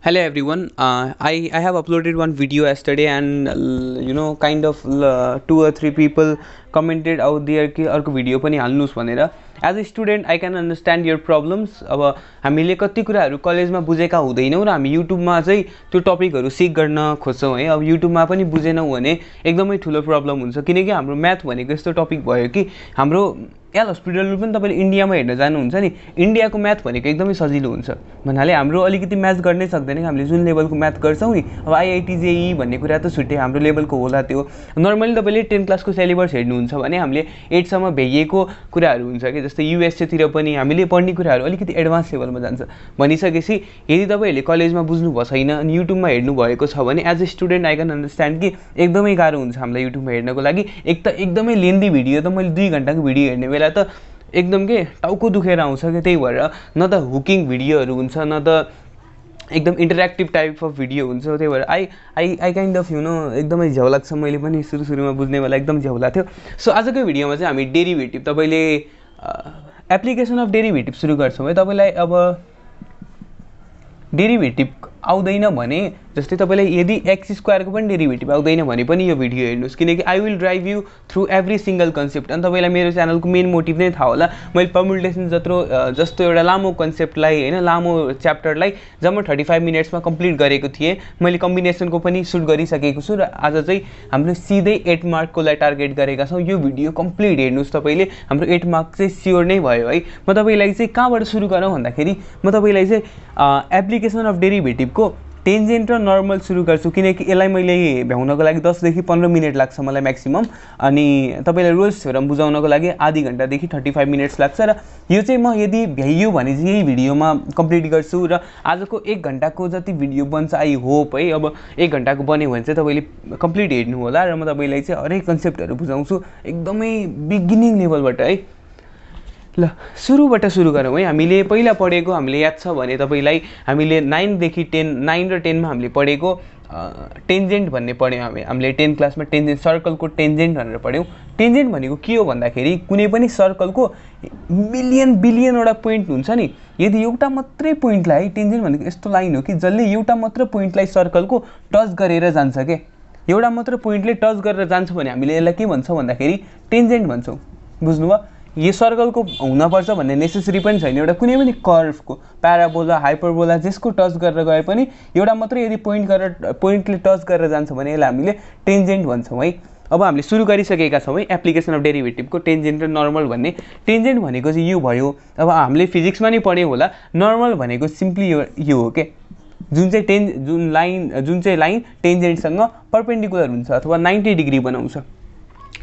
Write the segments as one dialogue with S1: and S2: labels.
S1: Hello everyone. I have uploaded one video yesterday, and kind of 2 or 3 people commented out there कि अर्को video पनि हाल्नुस् भनेर. As a student I can understand your problems. अब हामीले कति कुराहरू कलेजमा बुझेका हुँदैनौँ र हामी युट्युबमा चाहिँ त्यो टपिकहरू सिक गर्न खोज्छौँ है. अब युट्युबमा पनि बुझेनौँ भने एकदमै ठुलो प्रब्लम हुन्छ, किनकि हाम्रो म्याथ भनेको यस्तो टपिक भयो कि हाम्रो एल हस्पिटल पनि तपाईँले इन्डियामा हेर्न जानुहुन्छ नि, इन्डियाको म्याथ भनेको एकदमै सजिलो हुन्छ भन्नाले हाम्रो अलिकति म्याथ गर्नै सक्दैन कि हामीले जुन लेभलको म्याथ गर्छौँ नि. अब आइआइटी जेई भन्ने कुरा त छुट्टै, हाम्रो लेभलको होला त्यो. नर्मली तपाईँले 10 क्लासको सिलेबस हेर्नुहुन्छ भने हामीले 8सम्म भ्याइएको कुराहरू हुन्छ कि, जस्तै युएसएतिर पनि हामीले पढ्ने कुराहरू अलिकति एडभान्स लेभलमा जान्छ. भनिसकेपछि यदि तपाईँहरूले कलेजमा बुझ्नुभएको छैन अनि युट्युबमा हेर्नु भएको छ भने as a student I can understand कि एकदमै गाह्रो हुन्छ हामीलाई युट्युबमा हेर्नको लागि. एक त एकदमै लेन्दी भिडियो, त मैले 2 घन्टाको भिडियो हेर्ने बेला त एकदम के टाउको दुखेर आउँछ कि. त्यही भएर न त हुकिङ भिडियोहरू हुन्छ न त एकदम इन्टरेक्टिभ टाइप अफ भिडियो हुन्छ. त्यही भएर आई काइन्ड अफ एकदमै झ्याउ लाग्छ. मैले पनि सुरुमा बुझ्ने बेला एकदम झ्याउ लाग्थ्यो. सो आजको भिडियोमा चाहिँ हामी डेरिभेटिभ, तपाईँले एप्लिकेसन अफ डेरिभेटिभ सुरु गर्छौँ है. तपाईँलाई अब डेरिभेटिभ आउँदैन भने, जस्तै तपाईँलाई यदि एक्स स्क्वायरको पनि डेरिभेटिभ आउँदैन भने पनि यो भिडियो हेर्नुहोस्, किनकि I will drive you through every single concept. अनि तपाईँलाई मेरो च्यानलको मेन मोटिभ नै थाहा होला, मैले पर्मुटेसन जस्तो एउटा लामो कन्सेप्टलाई होइन, लामो च्याप्टरलाई जम्मा 35 मिनट्समा कम्प्लिट गरेको थिएँ. मैले कम्बिनेसनको पनि सुट गरिसकेको छु र आज चाहिँ हाम्रो सिधै 8 मार्ककोलाई टार्गेट गरेका छौँ. यो भिडियो कम्प्लिट हेर्नुहोस् तपाईँले, हाम्रो 8 मार्क चाहिँ स्योर नै भयो है. म तपाईँलाई चाहिँ कहाँबाट सुरु गरौँ भन्दाखेरि म तपाईँलाई चाहिँ एप्लिकेसन अफ डेरिभेटिभको टेन्जेन्ट र नर्मल सुरु गर्छु, किनकि यसलाई मैले भ्याउनको लागि 10 देखि 15 मिनट लाग्छ मलाई म्याक्सिमम. अनि तपाईँलाई रुल्स थ्योरम बुझाउनको लागि आधी घन्टादेखि 35 मिनट्स लाग्छ. र यो चाहिँ म यदि भ्याइयो भने चाहिँ यही भिडियोमा कम्प्लिट गर्छु. र आजको 1 घन्टाको जति भिडियो बन्छ आई होप है, अब 1 घन्टाको बन्यो भने चाहिँ तपाईँले कम्प्लिट हेर्नु होला. र म तपाईँलाई चाहिँ हरेक कन्सेप्टहरू बुझाउँछु एकदमै बिगिनिङ लेभलबाट है. ल सुरुबाट सुरु गरौँ है. हामीले पहिला पढेको हामीले याद छ भने तपाईँलाई हामीले 9 र 10मा हामीले पढेको टेन्जेन्ट भन्ने पढ्यौँ. हामीले 10 क्लासमा टेन्जेन्ट, सर्कलको टेन्जेन्ट भनेर पढ्यौँ. टेन्जेन्ट भनेको के हो भन्दाखेरि कुनै पनि सर्कलको बिलियनवटा पोइन्ट हुन्छ नि. यदि एउटा मात्रै पोइन्टलाई, टेन्जेन्ट भनेको यस्तो लाइन हो कि जसले एउटा मात्र पोइन्टलाई सर्कलको टच गरेर जान्छ के, एउटा मात्र पोइन्टले टच गरेर जान्छ भने हामीले यसलाई के भन्छौँ भन्दाखेरि टेन्जेन्ट भन्छौँ. बुझ्नुभयो? यो सर्कलको हुनपर्छ भन्ने नेसेसरी पनि छैन. एउटा कुनै पनि कर्भको, प्याराबोला, हाइपरबोला, जेसको टच गरेर गए पनि एउटा मात्रै यदि पोइन्टले टच गरेर जान्छ भने यसलाई हामीले टेन्जेन्ट भन्छौँ है. अब हामीले सुरु गरिसकेका छौँ है एप्लिकेसन अफ डेरिभेटिभको टेन्जेन्ट र नर्मल भन्ने. टेन्जेन्ट भनेको चाहिँ यो भयो. अब हामीले फिजिक्समा नै पढ्यौँ होला. नर्मल भनेको सिम्पली यो हो के, जुन चाहिँ लाइन टेन्जेन्टसँग पर्पेन्डिकुलर हुन्छ अथवा 90 डिग्री बनाउँछ.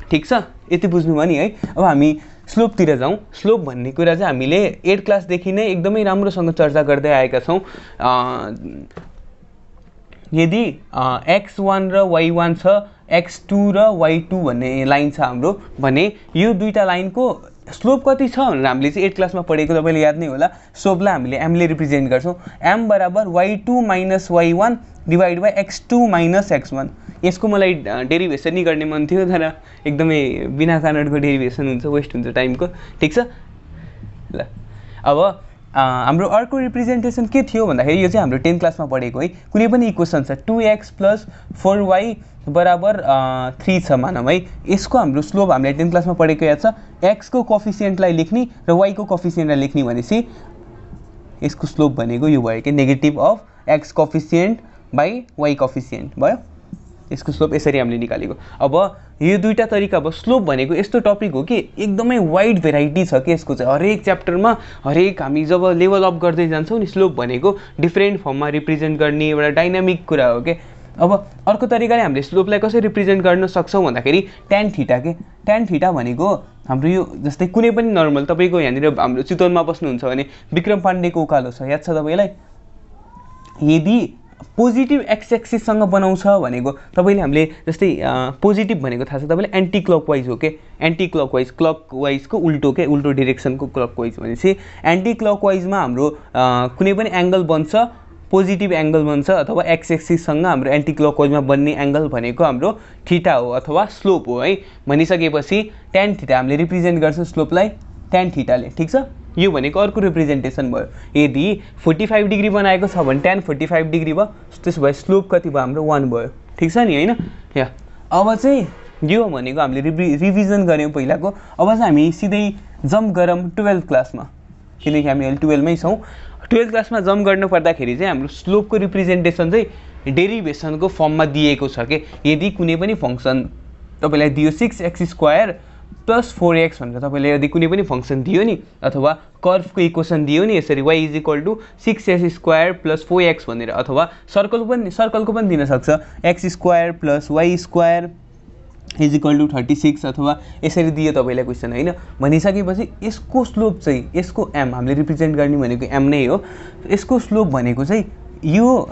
S1: ठिक छ, यति बुझ्नुभयो नि है. अब हामी स्लोपतिर जाउँ. स्लोप भन्ने कुरा चाहिँ हामीले 8 क्लासदेखि नै एकदमै राम्रोसँग चर्चा गर्दै आएका छौँ. यदि x1 र y1 छ, x2 र y2 भन्ने लाइन छ हाम्रो भने यो दुईवटा लाइनको स्लोप कति छ भनेर हामीले चाहिँ 8 क्लासमा पढेको तपाईँले याद नै होला. स्लोपलाई हामीले एमले रिप्रेजेन्ट गर्छौँ. एम बराबर y2 minus y1 divide by x2 minus x1. यसको मलाई डेरिभेसन नै गर्ने मन थियो, तर एकदमै बिना कारणको डेरिभेसन हुन्छ, वेस्ट हुन्छ टाइमको. ठिक छ. ल अब हाम्रो अर्को रिप्रेजेन्टेसन के थियो भन्दाखेरि यो चाहिँ हाम्रो 10 क्लासमा पढेको है. कुनै पनि इक्वेसन छ 2x + 4y बराबर 3 छ मानौँ है. यसको हाम्रो स्लोप हामीले 10 क्लासमा पढेको याद छ. x को कोफिसियन्टलाई लेख्ने र y को कोफिसियन्टलाई लेख्ने भनेपछि यसको स्लोप भनेको यो भयो कि negative of x coefficient by y coefficient भयो. यसको स्लोप यसरी हामीले निकालेको. अब यो दुईवटा तरिका. अब स्लोप भनेको यस्तो टपिक हो कि एकदमै वाइड भेराइटी छ कि यसको चाहिँ हरेक च्याप्टरमा, हरेक हामी जब लेभल अप गर्दै जान्छौँ नि, स्लोप भनेको डिफ्रेन्ट फर्ममा रिप्रेजेन्ट गर्ने एउटा डाइनामिक कुरा हो कि. अब अर्को तरिकाले हामीले स्लोपलाई कसरी रिप्रेजेन्ट गर्न सक्छौँ भन्दाखेरि tan थीटा के. tan थीटा भनेको हाम्रो यो जस्तै कुनै पनि नर्मल, तपाईँको यहाँनिर हाम्रो चितवनमा बस्नुहुन्छ भने विक्रम पाण्डेको उकालो छ, याद छ तपाईँलाई. यदि पोजिटिभ एक्स एक्सिससँग बनाउँछ भनेको तपाईँले हामीले जस्तै पोजिटिभ भनेको थाहा छ तपाईँले एन्टी क्लकवाइज हो के. एन्टी क्लकवाइज, क्लकवाइजको उल्टो के, उल्टो डिरेक्सनको क्लकवाइज भनेपछि एन्टी क्लकवाइजमा हाम्रो कुनै पनि एङ्गल बन्छ, पोजिटिभ एङ्गल बन्छ अथवा एक्स एक्सिससँग हाम्रो एन्टी क्लकवाइजमा बन्ने एङ्गल भनेको हाम्रो थीटा हो अथवा स्लोप हो है. भनिसकेपछि tan थीटा हामीले रिप्रेजेन्ट गर्छौँ स्लोपलाई tan थीटाले. ठिक छ. यो भनेको अर्को रिप्रेजेन्टेसन भयो। यदि 45 डिग्री बनाएको छ भने tan 45 डिग्री भयो, त्यसो भए स्लोप कति भयो हाम्रो 1 भयो। ठिक छ नि हैन? या अब चाहिँ यो भनेको हामीले रिभिजन गऱ्यौँ पहिलाको। अब चाहिँ हामी सिधै जम्प गरौँ 12th क्लासमा, किनकि हामी अहिले 12 मै छौँ। 12th क्लासमा जम्प गर्नु पर्दाखेरि चाहिँ हाम्रो स्लोपको रिप्रेजेन्टेसन चाहिँ डेरिभेसनको फर्ममा दिएको छ के। यदि कुनै पनि फङ्सन तपाईँलाई दियो 6x² + 4x भनेर, तपाईँले यदि कुनै पनि फङ्सन दियो नि, अथवा कर्भको इक्वेसन दियो नि यसरी y = 6x² + 4x भनेर, अथवा सर्कलको पनि दिन सक्छ x² + y² = 36 अथवा यसरी दियो तपाईँलाई क्वेसन हैन। भनिसकेपछि यसको स्लोप चाहिँ, यसको m हामीले रिप्रेजेन्ट गर्ने भनेको m नै हो। यसको स्लोप भनेको चाहिँ यो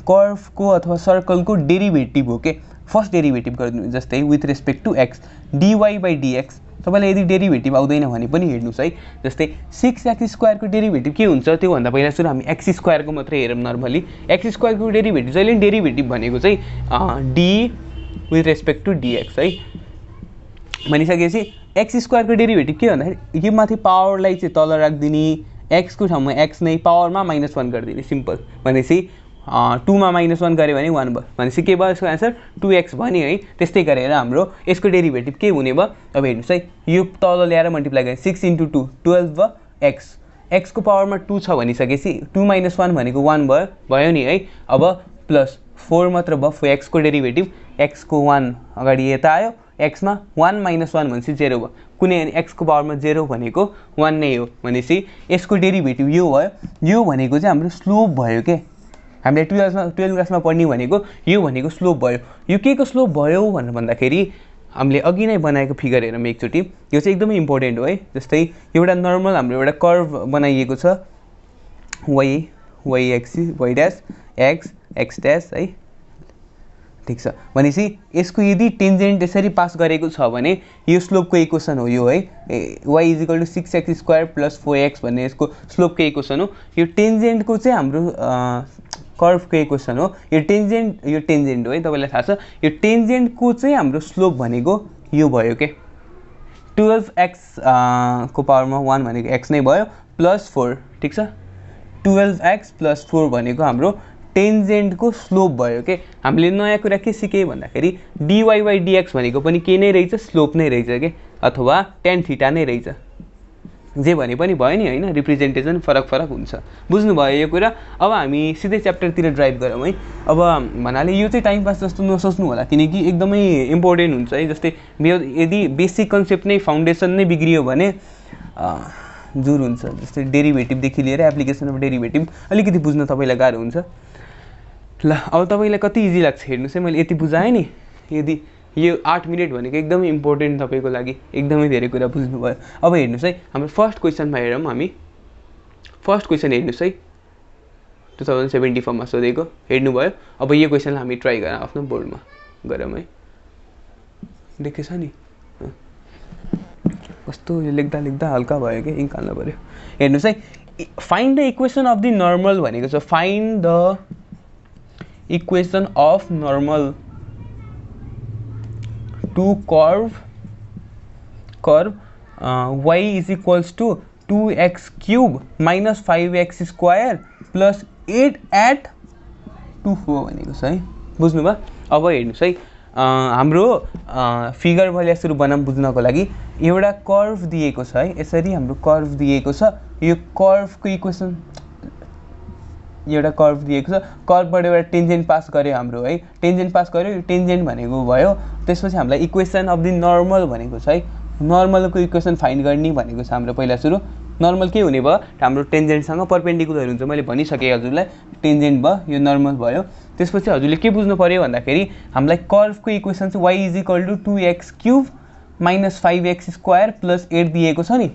S1: कर्भको अथवा सर्कलको डेरिभेटिभ हो के। फर्स्ट डेरिभेटिभ गर्नु, जस्तै with respect to x dy/dx। तपाईँलाई यदि डेरिभेटिभ आउँदैन भने पनि हेर्नुहोस् है, जस्तै 6x² को डेरिभेटिभ के हुन्छ त्यो भन्दा पहिला सुरु हामी x² को मात्रै हेरौँ। नर्मली x² को डेरिभेटिभ जहिले डेरिभेटिभ भनेको चाहिँ d with respect to dx है। भनिसकेपछि x² को डेरिभेटिभ के भन्दाखेरि यो माथि पावरलाई चाहिँ तल राखिदिने, x को ठाउँमा x नै पावरमा -1 गरिदिने, सिम्पल। भनेपछि 2 मा -1 गऱ्यो भने 1 भयो। भनेपछि के भयो यसको आन्सर 2x भयो नि है। त्यस्तै गरेर हाम्रो यसको डेरिभेटिभ के हुने भयो, अब हेर्नुहोस् है, यो तल ल्याएर मल्टिप्लाई गरे 6 × 2 12 भयो। x को पावरमा 2 छ भनिसकेपछि 2 - 1 भनेको 1 भयो नि है। अब प्लस 4 मात्र भयो, 4x को डेरिभेटिभ, x को 1 अगाडि यता आयो, x मा 1 - 1 भनेपछि 0 भयो। कुनै x को पावरमा 0 भनेको 1 नै हो। भनेपछि यसको डेरिभेटिभ यो भयो। यो भनेको चाहिँ हाम्रो स्लोप भयो के। हामीले 12 क्लासमा पढ्ने भनेको यो भनेको स्लोप भयो। यो के को स्लोप भयो भनेर भन्दाखेरि हामीले अघि नै बनाएको फिगर हेरौँ एकचोटि। यो चाहिँ एकदमै इम्पोर्टेन्ट हो है। जस्तै एउटा नर्मल हाम्रो एउटा कर्भ बनाइएको छ, y axis y dash x dash है। ठीक छ। भनेपछि यसको यदि टेन्जेन्ट यसरी पास गरेको छ भने यो स्लोपको इक्वेसन हो यो है। y = 6x² + 4x भन्ने यसको स्लोपको इक्वेसन हो। यो टेन्जेन्टको चाहिँ हाम्रो कर्भको इक्वेसन हो। यो टेन्जेन्ट हो है, तपाईँलाई थाहा छ। यो टेन्जेन्टको चाहिँ हाम्रो स्लोप भनेको यो भयो के। 12x को पावरमा 1 भनेको x नै भयो, +4। ठीक छ। 12x + 4 भनेको हाम्रो टेन्जेन्टको स्लोप भयो के। हामीले नयाँ कुरा के सिके भन्दाखेरि dy/dx भनेको पनि के नै रहेछ, स्लोप नै रहेछ के, अथवा tan थीटा नै रहेछ। जे भने पनि भयो नि हैन, रिप्रेजेन्टेसन फरक हुन्छ। बुझ्नुभयो यो कुरा। अब हामी सिधै च्याप्टरतिर ड्राइभ गरौँ है। अब भन्नाले यो चाहिँ टाइम पास जस्तो नसोच्नु होला, किनकि एकदमै इम्पोर्टेन्ट हुन्छ है। जस्तै यदि बेसिक कन्सेप्ट नै, फाउन्डेसन नै बिग्रियो भने जुर हुन्छ। जस्तै डेरिभेटिभदेखि लिएर एप्लिकेसन अफ डेरिभेटिभ अलिकति बुझ्न तपाईँलाई गाह्रो हुन्छ। ल अब तपाईँलाई कति इजी लाग्छ हेर्नुहोस् है। मैले यति बुझाएँ नि, यदि यो 8 मिनट भनेको एकदमै इम्पोर्टेन्ट तपाईँको लागि, एकदमै धेरै कुरा बुझ्नुभयो। अब हेर्नुहोस् है, हाम्रो फर्स्ट क्वेसनमा हेरौँ हामी। फर्स्ट क्वेसन हेर्नुहोस् है, 2074 मा सोधेको, हेर्नुभयो। अब यो क्वेसनलाई हामी ट्राई गरौँ, आफ्नो बोर्डमा गरौँ है। देखेछ नि कस्तो यो लेख्दा हल्का भयो कि, इङ्क हाल्नु पऱ्यो। हेर्नुहोस् है, find the equation of the normal भनेको छ। Find the equation of normal to curve y = 2x³ - 5x² + 8 at 2 4 भनेको छ है। बुझ्नुभयो। अब हेर्नुहोस् है, हाम्रो फिगर भलिया सुरु बनाऊँ बुझ्नको लागि। एउटा कर्भ दिएको छ है, यसरी हाम्रो कर्भ दिएको छ। यो कर्भको इक्वेसन, एउटा कर्भ दिएको छ, कर्भबाट एउटा टेन्जेन्ट पास गर्यो हाम्रो है। टेन्जेन्ट पास गर्यो, यो टेन्जेन्ट भनेको भयो। त्यसपछि हामीलाई इक्वेसन अफ द नर्मल भनेको छ है। नर्मलको इक्वेसन फाइन्ड गर्ने भनेको छ हाम्रो पहिला सुरु। नर्मल के हुने भयो, हाम्रो टेन्जेन्टसँग परपेन्डिकुलर हुन्छ। मैले भनिसकेँ हजुरलाई, टेन्जेन्ट भयो, यो नर्मल भयो। त्यसपछि हजुरले के बुझ्नु पर्यो भन्दाखेरि हामीलाई कर्भको इक्वेसन चाहिँ y = 2x³ - 5x² + 8 दिएको छ नि।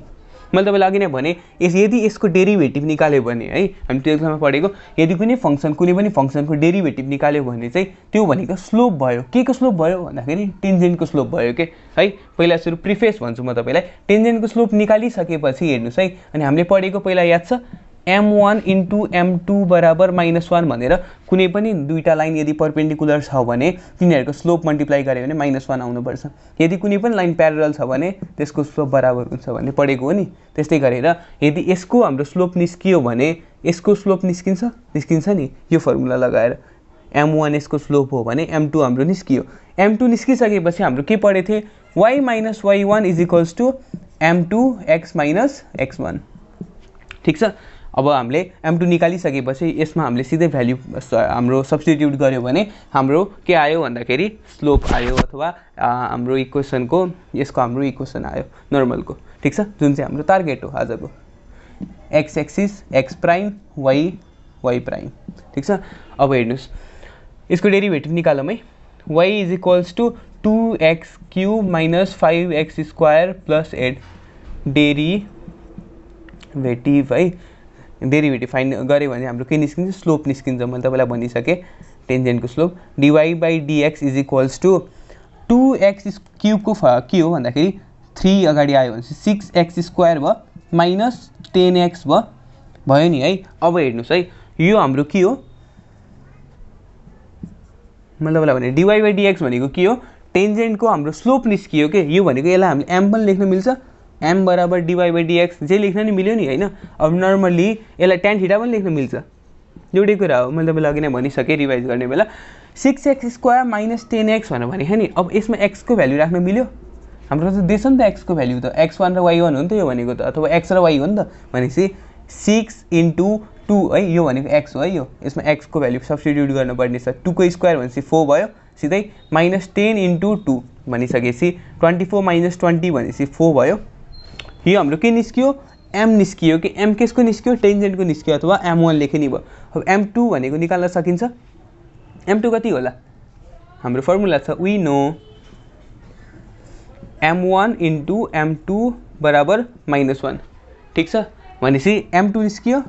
S1: मैले तपाईँलाई अघि नै भने, यदि यसको डेरिभेटिभ निकाल्यो भने है, हामी 12 क्लासमा पढेको, यदि कुनै पनि फङ्सनको डेरिभेटिभ निकाल्यो भने चाहिँ त्यो भनेको स्लोप भयो। के को स्लोप भयो भन्दाखेरि टेन्जेन्टको स्लोप भयो के है। पहिला सुरु प्रिफेस भन्छु म तपाईँलाई। टेन्जेन्टको स्लोप निकालिसकेपछि हेर्नुहोस् है, अनि हामीले पढेको पहिला याद छ, m1 इन्टु m2 बराबर -1 भनेर कुनै पनि दुईटा लाइन यदि परपेन्डिकुलर छ भने तिनीहरूको स्लोप मल्टिप्लाई गर्यो भने -1 आउनुपर्छ। यदि कुनै पनि लाइन प्यारलल छ भने त्यसको स्लोप बराबर हुन्छ भन्ने पढेको हो नि। त्यस्तै गरेर यदि यसको हाम्रो स्लोप निस्कियो भने यसको स्लोप निस्किन्छ नि यो फर्मुला लगाएर। m1 यसको स्लोप हो भने m2 हाम्रो निस्कियो। m2 निस्किसकेपछि हाम्रो के पढेको थिए y - y1 = m2 x - x1। ठीक छ। अब हामीले m2 निकालिसकेपछि यसमा हामीले सिधै भ्याल्यु हाम्रो सब्स्टिट्युट गर्यो भने हाम्रो के आयो भन्दाखेरि स्लोप आयो अथवा हाम्रो इक्वेसनको यसको हाम्रो इक्वेसन आयो नर्मलको। ठीक छ, जुन चाहिँ हाम्रो टार्गेट हो आजको। x axis x prime y y prime. ठीक छ। अब हेर्नुस् यसको डेरिभेटिभ निकालौँ है। y = 2x³ - 5x² + 8 डेरिभेटिभ है। डेरिभेटिभ फाइन्ड गऱ्यो भने हाम्रो के निस्किन्छ स्लोप निस्किन्छ। मैले तपाईँलाई भनिसकेँ टेन्जेन्टको स्लोप। dy/dx = 2x³ को के हो भन्दाखेरि 3 अगाडि आयो भने 6x² भयो -10x भयो नि है। अब हेर्नुहोस् है यो हाम्रो के हो मैले तपाईँलाई भने dy/dx भनेको के हो टेन्जेन्टको हाम्रो स्लोप निस्कियो के। यो भनेको यसलाई हामीले m पनि लेख्न मिल्छ, m = dy/dx जे लेख्न नि मिल्यो नि हैन। अब नर्मली यसलाई tan थीटा पनि लेख्न मिल्छ, एउटै कुरा हो। मैले तपाईँलाई अघि नै भनिसकेँ रिभाइज गर्ने बेला 6x² - 10x भने नि। अब यसमा x को भ्यालु राख्न मिल्यो हाम्रो त दिएछ नि त x को भ्यालु त x1 र y1 हो नि त यो भनेको त, अथवा x र y हो नि त। भनेपछि 6 × 2 है यो भनेको x हो है। यो यसमा x को भ्यालु सब्स्टिट्युट गर्नुपर्ने छ। 2 को स्क्वायर भनेपछि 4 भयो सिधै -10 × 2 भनिसकेपछि 24 - 20 भनेपछि 4 भयो। यो हाम्रो के निस्कियो m निस्कियो कि m केसको निस्कियो टेन्जेन्टको निस्कियो अथवा m1 लेखे नि भयो। अब m2 भनेको निकाल्न सकिन्छ। m2 कति होला हाम्रो फर्मुला छ वी नो m1 × m2 = -1। ठीक छ। भनेपछि m2 निस्कियो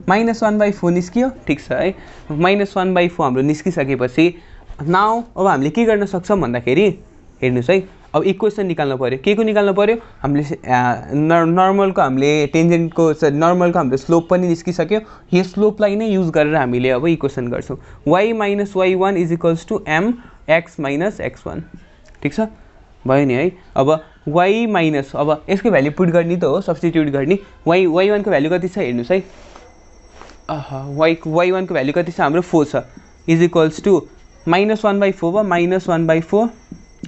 S1: -1/4 निस्कियो। ठीक छ है। -1/4 हाम्रो निस्किसकेपछि नाउ अब हामीले के गर्न सक्छौँ भन्दाखेरि हेर्नुहोस् है अब इक्वेसन निकाल्नु पर्यो। के को निकाल्नु पर्यो हामीले नर्मलको हामीले टेन्जेन्टको नर्मलको हाम्रो स्लोप पनि निस्किसक्यो। यो स्लोपलाई नै युज गरेर हामीले अब इक्वेसन गर्छौँ। y - y1 = mx - x1। ठीक छ भयो नि है। अब y माइनस अब यसको भ्यालु पुट गर्ने त हो सब्स्टिट्युट गर्ने। y1 को भ्यालु कति छ हेर्नुहोस् है। y1 को भ्यालु कति छ हाम्रो 4 छ = -1/4 भयो -1/4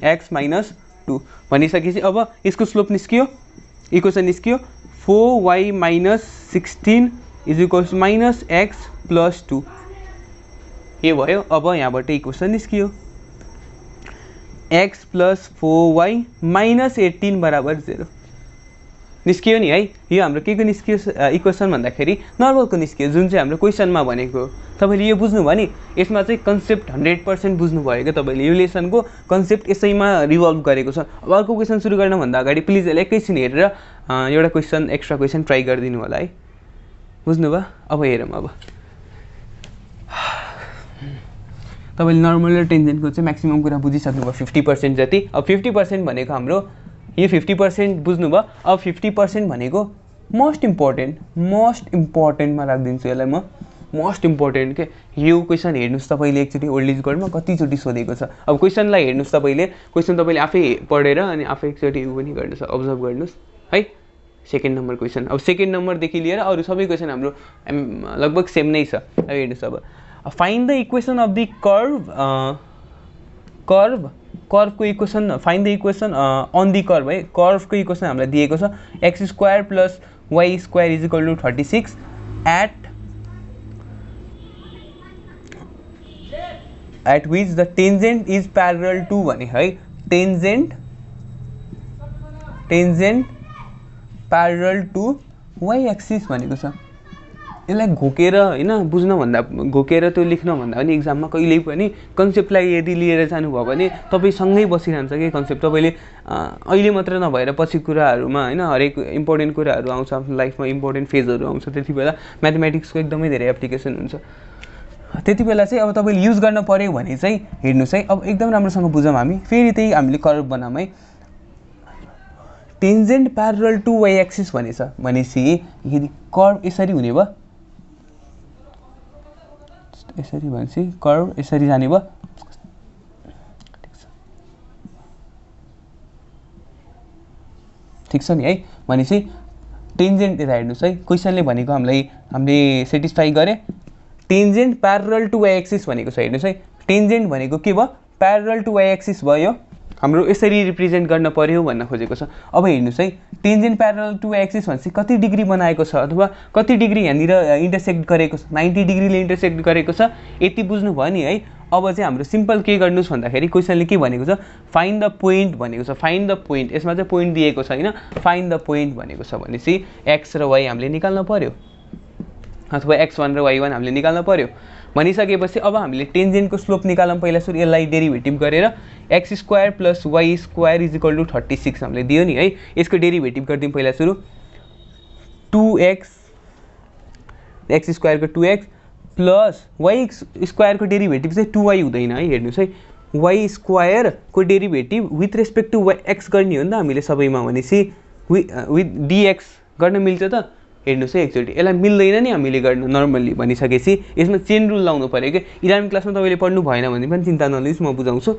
S1: x - 2 भनिसकेपछि अब यसको स्लोप निस्कियो इक्वेसन निस्कियो 4y - 16 = -x + 2 ये भयो। अब यहाँबाट इक्वेसन निस्कियो x + 4y - 18 = 0 निस्कियो नि है। यो हाम्रो के को निस्कियो इक्वेसन भन्दाखेरि नर्मलको निस्कियो जुन चाहिँ हाम्रो क्वेसनमा भनेको। तपाईले यो बुझ्नु भयो नि यसमा चाहिँ कन्सेप्ट 100% बुझ्नु भयो के तपाईले। यो लेसनको कन्सेप्ट यसैमा रिभल्भ गरेको छ। अब अर्को क्वेसन सुरु गर्न भन्दा अगाडि प्लिज यसलाई एकैछिन हेरेर एउटा क्वेसन एक्स्ट्रा क्वेसन ट्राई गरिदिनु होला है। बुझ्नु भयो। अब हेरौँ। अब तपाईले नर्मल र टेन्जेन्टको चाहिँ म्याक्सिमम कुरा बुझिसक्नु भयो 50% जति। अब 50% भनेको हाम्रो यो 50% बुझ्नु भयो। अब 50% भनेको मोस्ट इम्पोर्टेन्टमा राखिदिन्छु यसलाई म मोस्ट इम्पोर्टेन्ट के। यो क्वेसन हेर्नुस् तपाईले एकचोटि ओल्ड इज गोल्डमा कतिचोटि सोधेको छ। अब क्वेसनलाई हेर्नुस् तपाईले क्वेसन तपाईले आफै पढेर अनि आफै एकचोटि उ पनि गर्नुस् अब्जर्भ गर्नुस् है। सेकेन्ड नम्बर क्वेसन अब सेकेन्ड नम्बरदेखि लिएर अरू सबै क्वेसन हाम्रो लगभग सेम नै छ। अब हेर्नुस् अब find the equation of the कर्वको equation find the equation on the curve है। कर्वको इक्वेसन हामीलाई दिएको छ x² + y² = 36 at which the tangent is parallel to भने है। Tangent parallel to y axis भनेको छ। यसलाई घोकेर हैन बुझ्न भन्दा घोकेर त्यो लेख्न भन्दा पनि एक्जाममा कहिल्यै पनि कन्सेप्टलाई यदि लिएर जानुभयो भने तपाई सँगै बसिरहन्छ के कन्सेप्ट। तपाईले अहिले मात्र नभएर पछि कुराहरुमा हैन हरेक इम्पोर्टेन्ट कुराहरु आउँछ आफ्नो लाइफमा इम्पोर्टेन्ट फेजहरु आउँछ त्यतिबेला म्याथमेटिक्सको एकदमै धेरै एप्लिकेसन हुन्छ। त्यतिबेला चाहिँ अब तपाईले युज गर्न पर्यो भने चाहिँ हेर्नुस् है। अब एकदम राम्रोसँग बुझौँ हामी। फेरि त्यही हामीले कर्व बनाऊँ है। Tangent parallel to y axis भनेछ भनेपछि यदि कर्भ यसरी हुने भयो, यसरी भनेपछि कर्भ यसरी जाने भयो, ठिक छ नि है। भनेपछि टेन्जेन्ट यता हेर्नुहोस् है, क्वेसनले भनेको हामीले सेटिस्फाई गरे। Tangent parallel to y axis भनेको छ, हेर्नुहोस् है, टेन्जेन्ट भनेको के भयो, प्यारलल टु वाइ एक्सिस भयो, हाम्रो यसरी रिप्रेजेन्ट गर्न पर्यो भन्न खोजेको छ। अब हेर्नुहोस् है, tangent parallel to y axis भनेपछि कति डिग्री बनाएको छ अथवा कति डिग्री यहाँनिर इन्टरसेक्ट गरेको छ, 90 डिग्रीले इन्टरसेक्ट गरेको छ, यति बुझ्नुभयो नि है। अब चाहिँ हाम्रो सिम्पल के गर्नुहोस् भन्दाखेरि क्वेसनले के भनेको छ, फाइन्ड द पोइन्ट भनेको छ, फाइन्ड द पोइन्ट। यसमा चाहिँ पोइन्ट दिएको छैन, फाइन्ड द पोइन्ट भनेको छ भनेपछि एक्स र वाइ हामीले निकाल्न पर्यो अथवा x1 र y1 हामीले निकाल्न पर्यो। भनिसकेपछि अब हामीले टेन्जेन्टको स्लोप निकालौँ। पहिला सुरु यसलाई डेरिभेटिभ गरेर x² + y² = 36 हामीले दियो नि है। यसको डेरिभेटिभ गरिदिउँ पहिला सुरु, 2x x² को 2x प्लस y² को डेरिभेटिभ चाहिँ 2y हुँदैन है। हेर्नुहोस् है, y² को derivative with respect to x गर्ने हो नि त हामीले सबैमा, भनेपछि विथ dx गर्न मिल्छ त। हेर्नुहोस् है एकचोटि, यसलाई मिल्दैन नि हामीले गर्न नर्मल्ली। भनिसकेपछि यसमा चेन रुल लाउनु पऱ्यो कि 11 क्लासमा तपाईँले पढ्नु भएन भने पनि चिन्ता नलिनुहोस्, म बुझाउँछु।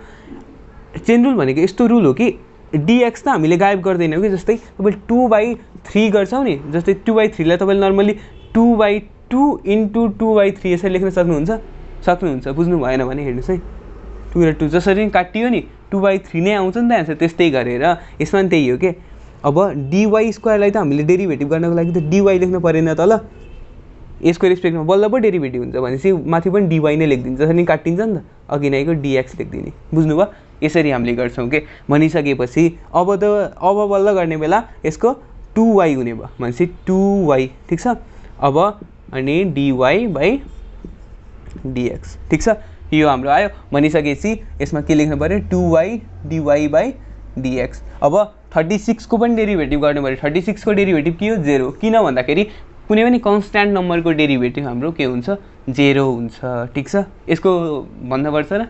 S1: चेन रुल भनेको यस्तो रुल हो कि dx त हामीले गायब गर्दैनौँ कि, जस्तै तपाईँले 2/3 गर्छौँ नि, जस्तै 2/3लाई तपाईँले नर्मल्ली 2/2 × 2/3 यसरी लेख्न सक्नुहुन्छ, बुझ्नु भएन भने हेर्नुहोस् है, 2 र 2 जसरी नि काटियो नि 2/3 नै आउँछ नि त एन्सर। त्यस्तै गरेर यसमा पनि त्यही हो कि। अब dy² लाई त हामीले डेरिभेटिभ गर्नको लागि त dy लेख्नु परेन त ल, यसको रेस्पेक्टमा बल्ल पो डेरिभेटिभ हुन्छ भनेपछि माथि पनि dy नै लेखिदिन्छ, जसरी काटिन्छ नि त, अघि नैको dx लेखिदिने, बुझ्नुभयो। यसरी हामीले गर्छौँ के। भनिसकेपछि अब बल्ल गर्ने बेला यसको 2y हुने भयो भनेपछि 2y, ठिक छ। अब अनि dy/dx, ठिक छ, यो हाम्रो आयो। भनिसकेपछि यसमा के लेख्नु पऱ्यो, 2y dy/dx। अब 36 को पनि डेरिभेटिभ गर्नु पऱ्यो। 36 को डेरिभेटिभ के हो, 0। किन भन्दाखेरि कुनै पनि कन्स्ट्यान्ट नम्बरको डेरिभेटिभ हाम्रो के हुन्छ, 0 हुन्छ, ठिक छ। यसको भन्नुपर्छ र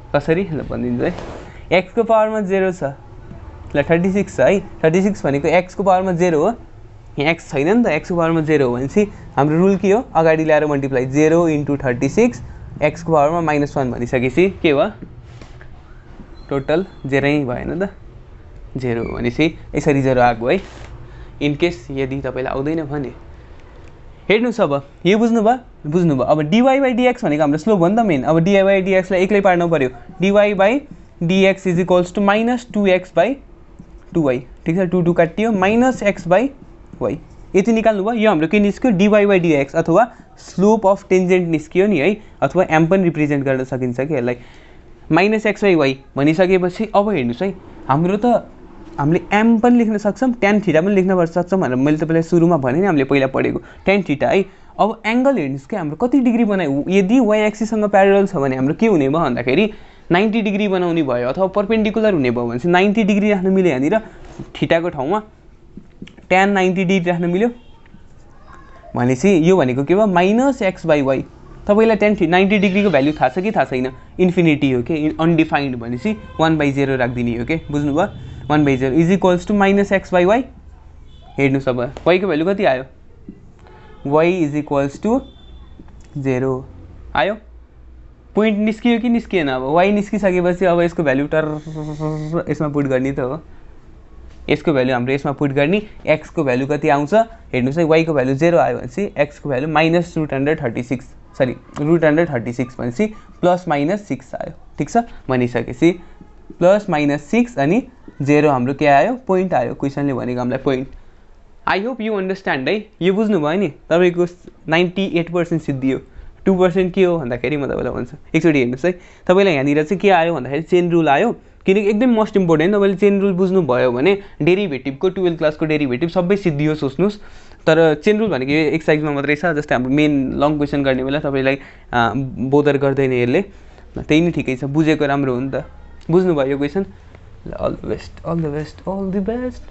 S1: कसरी, ल भनिदिन्छु है। x को पावरमा 0 छ, ल 36 छ है। 36 भनेको x को पावरमा 0 हो, यहाँ x छैन नि त, x को पावरमा 0 हो भनेपछि हाम्रो रुल के हो, अगाडि ल्याएर मल्टिप्लाई, 0 × 36 x को पावरमा -1 भनिसकेपछि के भयो, टोटल 0 भएन त, 0 भनेपछि यसरी 0 आएको है। इनकेस यदि तपाईँलाई आउँदैन भने हेर्नुहोस्, अब यो बुझ्नुभयो। अब dy/dx भनेको हाम्रो स्लोप हो नि त मेन। अब dy/dx लाई एक्लै पार्नु पऱ्यो, dy/dx = -2x/2y, ठिक छ। 2 काटियो, -x/y, यति निकाल्नु भयो। यो हाम्रो के निस्क्यो, dy/dx अथवा स्लोप अफ टेन्जेन्ट निस्क्यो नि है, अथवा एम पनि रिप्रेजेन्ट गर्न सकिन्छ कि यसलाई। -x/y भनिसकेपछि अब हेर्नुहोस् है, हाम्रो त हामीले एम पनि लेख्न सक्छौँ, tan θ पनि लेख्न सक्छौँ भनेर मैले तपाईँलाई सुरुमा भने नि, हामीले पहिला पढेको tan θ है। अब एङ्गल हेर्नुहोस् कि हाम्रो कति डिग्री बनायो, यदि y एक्सिससँग प्यारलल छ भने हाम्रो के हुने भयो भन्दाखेरि 90 डिग्री बनाउने भयो अथवा परपेन्डिकुलर हुने भयो भनेपछि 90 डिग्री राख्नु मिल्यो यहाँनिर, थीटाको ठाउँमा tan 90 डिग्री राख्नु मिल्यो भनेपछि यो भनेको के भयो, -x/y। तपाईँलाई tan 90 डिग्रीको भ्याल्यु थाहा छ कि थाहा छैन, इन्फिनिटी हो कि अनडिफाइन्ड भनेपछि 1/0 राखिदिने हो कि, बुझ्नुभयो। 1/0 = -x/y। हेर्नुहोस् अब y को भ्याल्यु कति आयो, y = 0 आयो। पोइन्ट निस्कियो कि निस्किएन, अब y निस्किसकेपछि अब यसको भ्याल्यु टर यसमा पुट गर्ने त हो, यसको भ्याल्यु हाम्रो यसमा पुट गर्ने। x को भ्याल्यु कति आउँछ हेर्नुहोस् है, y को भ्याल्यु 0 आयो भनेपछि x को भ्याल्यु -√136 भनेपछि +-6 आयो, ठिक छ। भनिसकेपछि +-6 अनि 0 हाम्रो के आयो, पोइन्ट आयो। क्वेसनले भनेको हामीलाई point. I hope you understand है, यो बुझ्नुभयो नि। तपाईँको 98% सिद्धियो, 2% के हो भन्दाखेरि म तपाईँलाई भन्छु। एकचोटि हेर्नुहोस् है, तपाईँलाई यहाँनिर चाहिँ के आयो भन्दाखेरि चेन रुल आयो, किनकि एकदम मोस्ट इम्पोर्टेन्ट। तपाईँले चेन रुल बुझ्नुभयो भने डेरिभेटिभको 12 क्लासको डेरिभेटिभ सबै सिद्धियो, सोच्नुहोस्। तर चेन रुल भनेको यो एक्सर्साइजमा मात्रै छ, जस्तै हाम्रो मेन लङ क्वेसन गर्ने बेला तपाईँलाई बोदर गर्दैन यसले, त्यही नै ठिकै छ, बुझेको राम्रो हो नि त। बुझ्नुभयो यो question, all the best, all the best, all the best.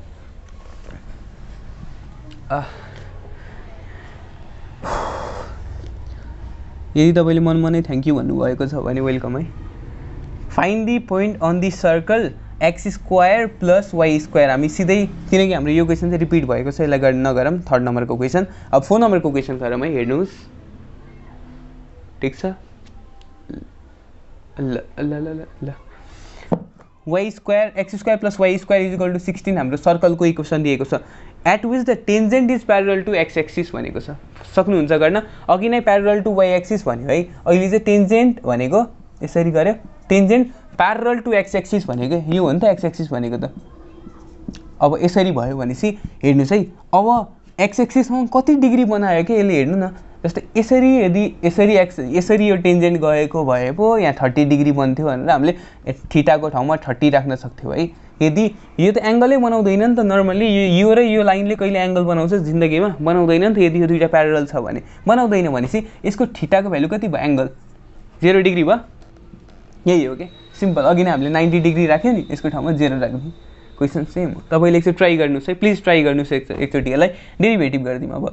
S1: यदि तपाईँले मनमा नै थ्याङ्क यू भन्नुभएको छ भने वेलकम है। Find the point on the circle x square plus y square हामी सिधै, किनकि हाम्रो यो क्वेसन चाहिँ रिपिट भएको छ, यसलाई नगरौँ। थर्ड नम्बरको क्वेसन। अब 4 नम्बरको क्वेसन गरौँ है, हेर्नुहोस्। ठिक छ, ल ल ल ल y square x square plus y square is equal to 16 हाम्रो सर्कलको इक्वेसन दिएको छ। At which the tangent is parallel to x axis भनेको छ। सक्नुहुन्छ गर्न? अघि नै प्यारल टू वाई एक्सिस भन्यो है, अहिले चाहिँ टेन्जेन्ट भनेको यसरी गर्यो, tangent parallel to x axis भनेको यो हो नि त, एक्स एक्सिस भनेको त। अब यसरी भयो भनेपछि हेर्नुहोस् है, अब एक्स एक्सिसमा कति डिग्री बनायो कि यसले, हेर्नु न। जस्तै यसरी यदि यसरी यो टेन्जेन्ट गएको भए पो यहाँ 30 डिग्री बन्थ्यो भनेर हामीले थीटाको ठाउँमा 30 राख्न सक्थ्यौँ है। यदि यो त एङ्गलै बनाउँदैन नि त नर्मल्ली, यो र यो लाइनले कहिले एङ्गल बनाउँछ जिन्दगीमा? बनाउँदैन नि त। यदि यो दुईवटा प्यारल छ भने बनाउँदैन भनेपछि यसको थीटाको भ्यालु कति भयो? एङ्गल 0 डिग्री भयो। यही हो कि सिम्पल। अघि नै हामीले 90 डिग्री राख्यो नि, यसको ठाउँमा 0 राख्ने। क्वेसन सेम हो। तपाईँले एकचोटि ट्राई गर्नुहोस् है, प्लिज ट्राई गर्नुहोस् एकचोटि। यसलाई डेरिभेटिभ गरिदिउँ अब।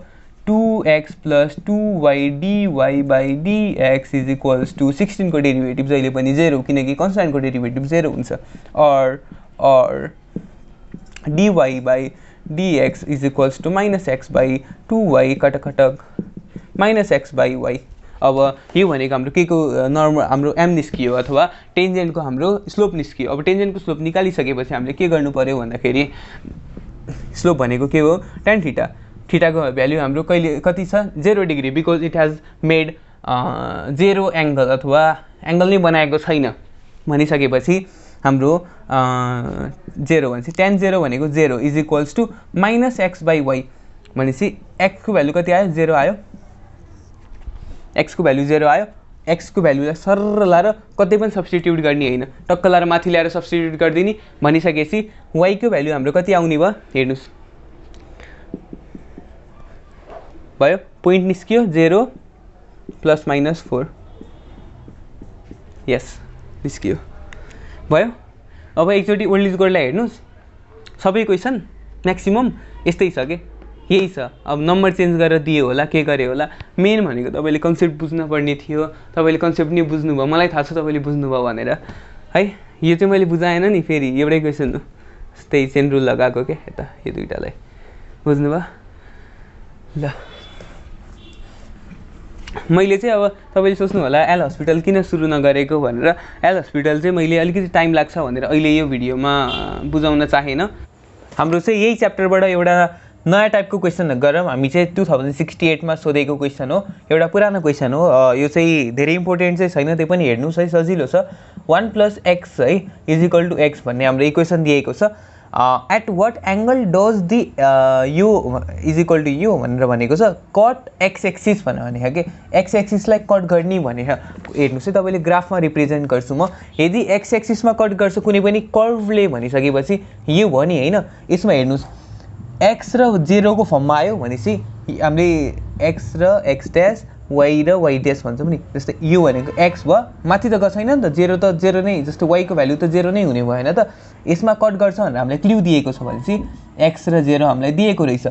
S1: 2x plus 2y dy by dx is equals to 16 को डेरिभेटिभ जहिले पनि 0, किनकि कन्स्ट्यान्टको डेरिभेटिभ 0 हुन्छ। और dy by dx is equals to -x by 2y कटक -x बाई y। अब यो भनेको हाम्रो के को नर्मल हाम्रो m निस्कियो, अथवा टेन्जेन्टको हाम्रो स्लोप निस्कियो। अब टेन्जेन्टको स्लोप निकालिसकेपछि हामीले के गर्नु पर्यो भन्दाखेरि, स्लोप भनेको के हो? tan theta. थीटाको भ्याल्यु हाम्रो कहिले कति छ? 0 degree, because it has made 0 angle, अथवा एङ्गल नै बनाएको छैन भनिसकेपछि हाम्रो 0 भनेपछि tan 0 भनेको 0 is equals to -x by y भनेपछि x को भ्यालु कति आयो? 0 आयो। x को भ्यालु 0 आयो। x को भ्यालुलाई सर्र लाएर कतै पनि सब्स्टिट्युट गर्ने होइन, टक्क लाएर माथि ल्याएर सब्स्टिट्युट गरिदिने। भनिसकेपछि y को भ्यालु हाम्रो कति आउने भयो? हेर्नुहोस्, भयो पोइन्ट निस्कियो 0 प्लस -4। यस निस्कियो, भयो। अब एकचोटि ओल्ड इज गोल्डलाई हेर्नुहोस्, सबै क्वेसन म्याक्सिमम यस्तै छ कि यही छ। अब नम्बर चेन्ज गरेर दियो होला, के गरे होला। मेन भनेको तपाईँले कन्सेप्ट बुझ्नुपर्ने थियो। तपाईँले कन्सेप्ट नै बुझ्नुभयो, मलाई थाहा छ तपाईँले बुझ्नुभयो भनेर है। यो चाहिँ मैले बुझाएन नि, फेरि एउटै क्वेसन हो, त्यही चेन रुल लगाएको क्या यता, यो दुइटालाई बुझ्नुभयो? ल मैले चाहिँ अब तपाईँले सोच्नु होला एल हस्पिटल किन सुरु नगरेको भनेर। एल हस्पिटल चाहिँ मैले अलिकति टाइम लाग्छ भनेर अहिले यो भिडियोमा बुझाउन चाहेन। हाम्रो चाहिँ यही च्याप्टरबाट एउटा नयाँ टाइपको क्वेसन गरौँ। हामी चाहिँ 2068मा सोधेको क्वेसन हो, एउटा पुरानो क्वेसन हो। यो चाहिँ धेरै इम्पोर्टेन्ट चाहिँ छैन, त्यो पनि हेर्नुहोस् है, सजिलो छ। 1 + x है इज इक्वल टू x भन्ने हाम्रो इक्वेसन दिएको छ। At what angle does the u is equal to u भनेर भनेको छ। कट एक्स एक्सिस भनेको कि एक्स एक्सिसलाई कट गर्ने भनेर हेर्नुहोस् है, तपाईँले ग्राफमा रिप्रेजेन्ट गर्छु म। यदि एक्स एक्सिसमा कट गर्छु कुनै पनि कर्भले भनिसकेपछि यो भयो नि होइन। यसमा हेर्नुहोस्, एक्स र 0 को फर्ममा आयो भनेपछि हामीले एक्स र एक्स ड्यास वाई र वाई ड्यास भन्छौँ नि। जस्तै यो भनेको एक्स भयो, माथि त गएको छैन नि त, 0 त 0 नै, जस्तो वाई को भ्यालु त 0 नै हुने भएन त। यसमा कट गर्छ भनेर हामीलाई क्ल्यु दिएको छ भनेपछि एक्स र 0 हामीलाई दिएको रहेछ।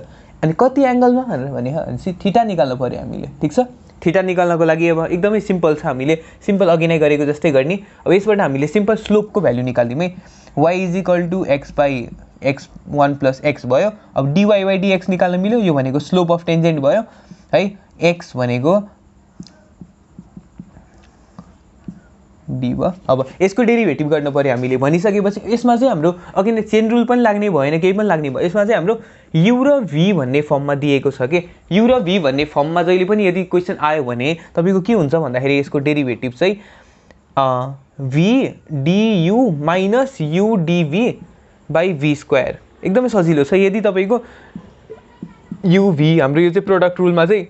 S1: अनि कति एङ्गलमा भनेर भनेपछि थीटा निकाल्नु पऱ्यो हामीले। ठिक छ, थीटा निकाल्नको लागि अब एकदमै सिम्पल छ, हामीले सिम्पल अघि नै गरेको जस्तै गर्ने। अब यसबाट हामीले सिम्पल स्लोपको भ्यालु निकाल्दिउँ है। Y is equal to x by x 1 + x भयो। अब dy बाई dx निकाल्न मिल्यो, यो भनेको स्लोप अफ टेन्जेन्ट भयो है। x भनेको d भयो। अब यसको डेरिभेटिभ गर्नु पऱ्यो हामीले। भनिसकेपछि यसमा चाहिँ हाम्रो अघि नै चेन रुल पनि लाग्ने भएन, केही पनि लाग्ने भयो। यसमा चाहिँ हाम्रो u र v भन्ने फर्ममा दिएको छ कि u र v भन्ने फर्ममा जहिले पनि यदि क्वेसन आयो भने तपाईँको के हुन्छ भन्दाखेरि यसको डेरिभेटिभ चाहिँ v du minus u dv by v square. एकदमै सजिलो छ। यदि तपाईँको uv हाम्रो यो चाहिँ प्रोडक्ट रुलमा चाहिँ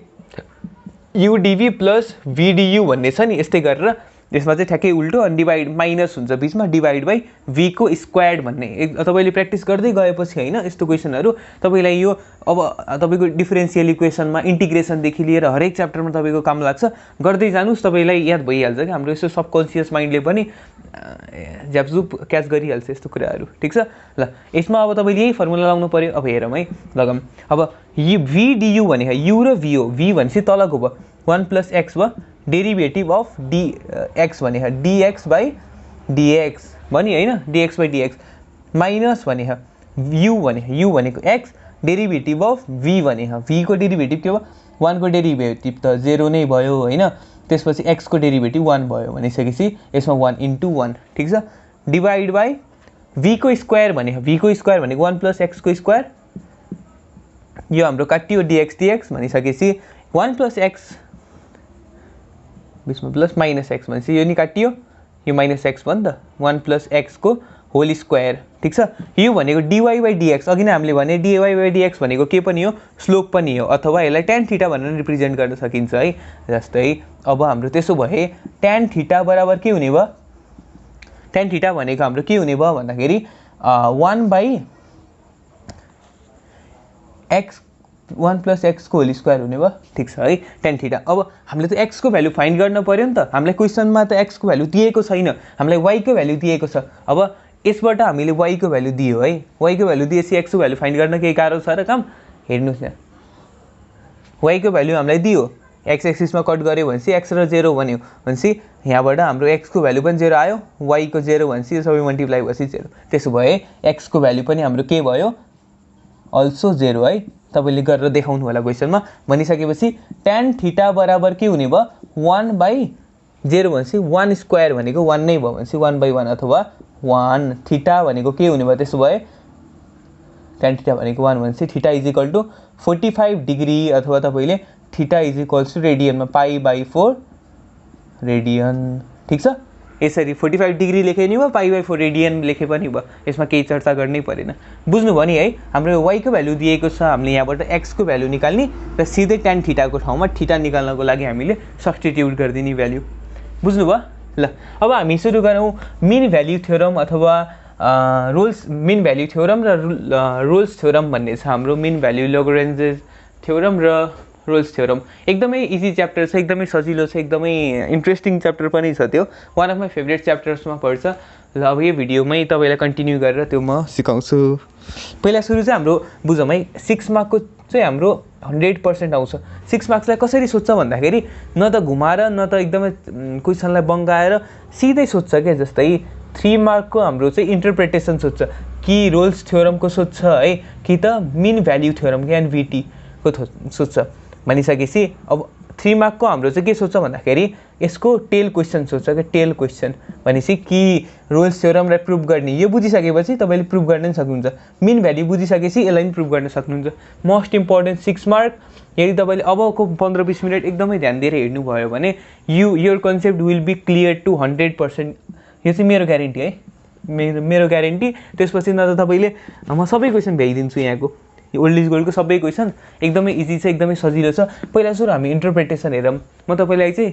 S1: u dv plus v du भन्ने छ नि, यस्तै गरेर यसमा चाहिँ ठ्याक्कै उल्टो अनि डिभाइड माइनस हुन्छ बिचमा, डिभाइड बाई v को स्क्वायर भन्ने। तपाईँले प्र्याक्टिस गर्दै गएपछि होइन यस्तो क्वेसनहरू तपाईँलाई यो अब तपाईँको डिफरेन्सियल इक्वेसनमा इन्टिग्रेसनदेखि लिएर हरेक च्याप्टरमा तपाईँको काम लाग्छ। गर्दै जानुहोस्, तपाईँलाई याद भइहाल्छ कि हाम्रो यस्तो सबकन्सियस माइन्डले पनि झ्यापझुप क्याच गरिहाल्छ यस्तो कुराहरू। ठिक छ, ल यसमा अब तपाईँले यही फर्मुला लगाउनु पऱ्यो। अब हेरौँ है, लगाऊँ। अब यो v du भने u र v हो। v भनेपछि तलको भयो 1 + x भयो, डेरिभेटिभ अफ dx भने dx बाई dx भन्यो होइन, dx बाई dx माइनस भने यु भनेको एक्स डेरिभेटिभ अफ v भने v को डेरिभेटिभ के भयो 1 को डेरिभेटिभ त 0 नै भयो हैन त्यसपछि x को डेरिभेटिभ 1 भयो भनिसकेपछि यसमा 1 * 1 ठीक छ डिवाइड बाइ v को स्क्वायर भनेको 1 + x को स्क्वायर यो हाम्रो काटियो dx भनिसकेपछि 1 + x बिचमा प्लस माइनस x भनेपछि यो नि काटियो यो माइनस x भयो नि त 1 + x को होल स्क्वायर ठीक छ यो भनेको dy/dx अघि नै हामीले भने dy/dx भनेको के पनि हो स्लोप पनि हो अथवा यसलाई tan थीटा भनेर रिप्रेजेन्ट गर्न सकिन्छ है जस्तै अब हाम्रो त्यसो भए tan थीटा बराबर के हुने भयो tan थीटा भनेको हाम्रो के हुने भयो भन्दाखेरि 1 + x को होल स्क्वायर हुने भयो ठीक छ है tan थीटा अब हामीले त x को भ्यालु फाइन्ड गर्न पर्यो नि त हामीलाई क्वेशनमा त x को भ्यालु दिएको छैन हामीलाई y को भ्यालु दिएको छ अब यसबाट हामीले y को भ्यालु दियो है y को भ्यालु दिएपछि x को भ्यालु फाइन्ड गर्न केही गाह्रो छ र काम हेर्नुस् न y को भ्यालु हामीलाई दियो x एक्सिसमा कट गर्यो भनेपछि x र 0 भन्यो भनेपछि यहाँबाट हाम्रो x को भ्यालु पनि 0 आयो y को 0 भनेपछि सबै मल्टिप्लाई भएपछि 0 त्यसो भए x को भ्यालु पनि हाम्रो के भयो अल्सो 0 है तपाईले गरेर देखाउनु होला क्वेशनमा भनिसकेपछि tan थीटा बराबर के हुने भयो 1/0 भनेपछि 1 स्क्वायर भनेको 1 नै भयो भनेपछि 1/1 अथवा 1 थीटा भनेको के हुने भयो त्यसो भए tan थीटा भनेको 1 भनेपछि थीटा = 45 डिग्री अथवा तपाईले थीटा = रेडियनमा π/4 रेडियन ठीक छ यसरी 45 डिग्री लेखे नि भयो π/4 रेडियन लेखे पनि भयो यसमा केही चर्चा गर्नै परेन बुझ्नु भयो नि है हाम्रो y को भ्यालु दिएको छ हामीले यहाँबाट x को भ्यालु निकाल्ने र सिधै tan थीटा को ठाउँमा थीटा निकाल्नको लागि हामीले सब्स्टिट्युट गर्दिने भ्यालु बुझ्नु भयो ल अब हामी सुरु गरौँ मीन भ्यालु थ्योरम अथवा मीन भ्यालु थ्योरम र रोल्स थ्योरम भन्ने छ हाम्रो मीन भ्यालु लाग्रेन्ज थ्योरम र रोल्स थ्योरम एकदमै इजी च्याप्टर छ एकदमै सजिलो छ एकदमै इन्ट्रेस्टिङ च्याप्टर पनि छ त्यो वान अफ माई फेभरेट च्याप्टर्समा पर्छ ल अब यो भिडियोमै तपाईलाई कन्टिन्यू गरेर त्यो म सिकाउँछु पहिला सुरु चाहिँ हाम्रो बुझौँ है 6 मार्कको चाहिँ हाम्रो 100% आउँछ 6 मार्क्सलाई कसरी सोध्छ भन्दाखेरि न त घुमाएर न त एकदमै क्वेशनलाई बङ्गाएर सिधै सोध्छ के जस्तै 3 मार्कको हाम्रो चाहिँ इन्टरप्रिटेसन सोध्छ कि रोल्स थ्योरमको सोध्छ है कि त मीन भ्यालु थ्योरम के एनभिटी को सोध्छ भनिसकेपछि अब 3 मार्कको हाम्रो चाहिँ के सोध्छ भन्दाखेरि यसको टेल क्वेशन सोध्छ के टेल क्वेशन भनेपछि कि रोल्स थ्योरमलाई प्रुभ गर्ने यो बुझिसकेपछि तपाईले प्रुभ गर्न सक्नुहुन्छ मीन भ्यालु बुझिसकेपछि यसलाई पनि प्रुभ गर्न सक्नुहुन्छ मोस्ट इम्पोर्टेन्ट 6 मार्क यदि तपाईले अबको 15-20 मिनेट एकदमै ध्यान दिएर हेर्नु भयो भने your concept will be clear to 100% यो चाहिँ मेरो ग्यारेन्टी है मेरो ग्यारेन्टी त्यसपछि न त तपाईले म सबै क्वेशन भ्याइदिन्छु यहाँको ओल्ड इज गोल्डको सबै क्वेशन एकदमै इजी छ एकदमै सजिलो छ पहिला सुरु हामी इन्टरप्रिटेसन हेरौँ म तपाईलाई चाहिँ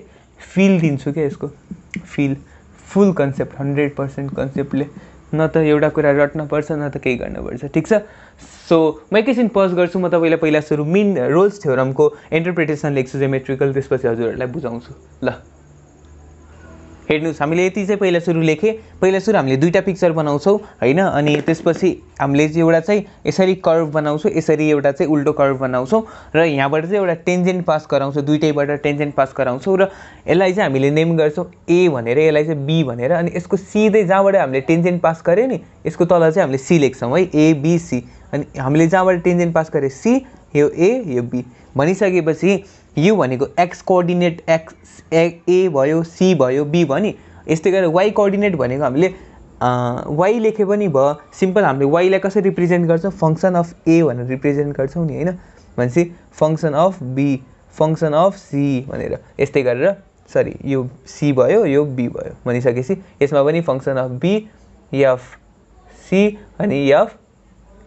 S1: फिल दिन्छु के यसको फिल फुल कन्सेप्ट 100% कन्सेप्टले न त एउटा कुरा रट्न पर्छ न त केही गर्न पर्छ ठीक छ सो म एकैछिन पज गर्छु म तपाईलाई पहिला सुरु मीन रोल्स थ्योरमको इन्टरप्रिटेसन लेख्छु ज्योमेट्रिकल त्यसपछि हजुरहरूलाई बुझाउँछु ल हेर्नुस् हामीले यति चाहिँ पहिला सुरु लेखे पहिला सुरु हामीले दुईटा पिक्चर बनाउँछौं हैन अनि त्यसपछि हामीले चाहिँ एउटा चाहिँ यसरी कर्भ बनाउँछौं यसरी एउटा चाहिँ उल्टो कर्भ बनाउँछौं र यहाँबाट चाहिँ एउटा टेन्जेन्ट पास गराउँछौं दुईटैबाट टेन्जेन्ट पास गराउँछौं र यसलाई चाहिँ हामीले नेम गर्छौं ए भनेर यसलाई चाहिँ बी भनेर अनि यसको सिधै जहाँबाट हामीले टेन्जेन्ट पास गरे नि यसको तल चाहिँ हामीले सी लेख्छौं है ए बी सी अनि हामीले जहाँबाट टेन्जेन्ट पास गरे सी यो ए यो बी भनिसकेपछि यो भनेको एक्स कोअर्डिनेट एक्स ए भयो सी भयो बी भयो नि यस्तै गरेर वाई कोअर्डिनेट भनेको हामीले वाई लेखे पनि भयो सिम्पल हामीले वाई लाई कसरी रिप्रेजेन्ट गर्छौं फंक्सन अफ ए भनेर रिप्रेजेन्ट गर्छौं नि हैन भनेपछि function of b function of c भनेर यस्तै गरेर सरी यो सी भयो यो बी भयो भनिसकेपछि यसमा पनि function of b f c अनि एफ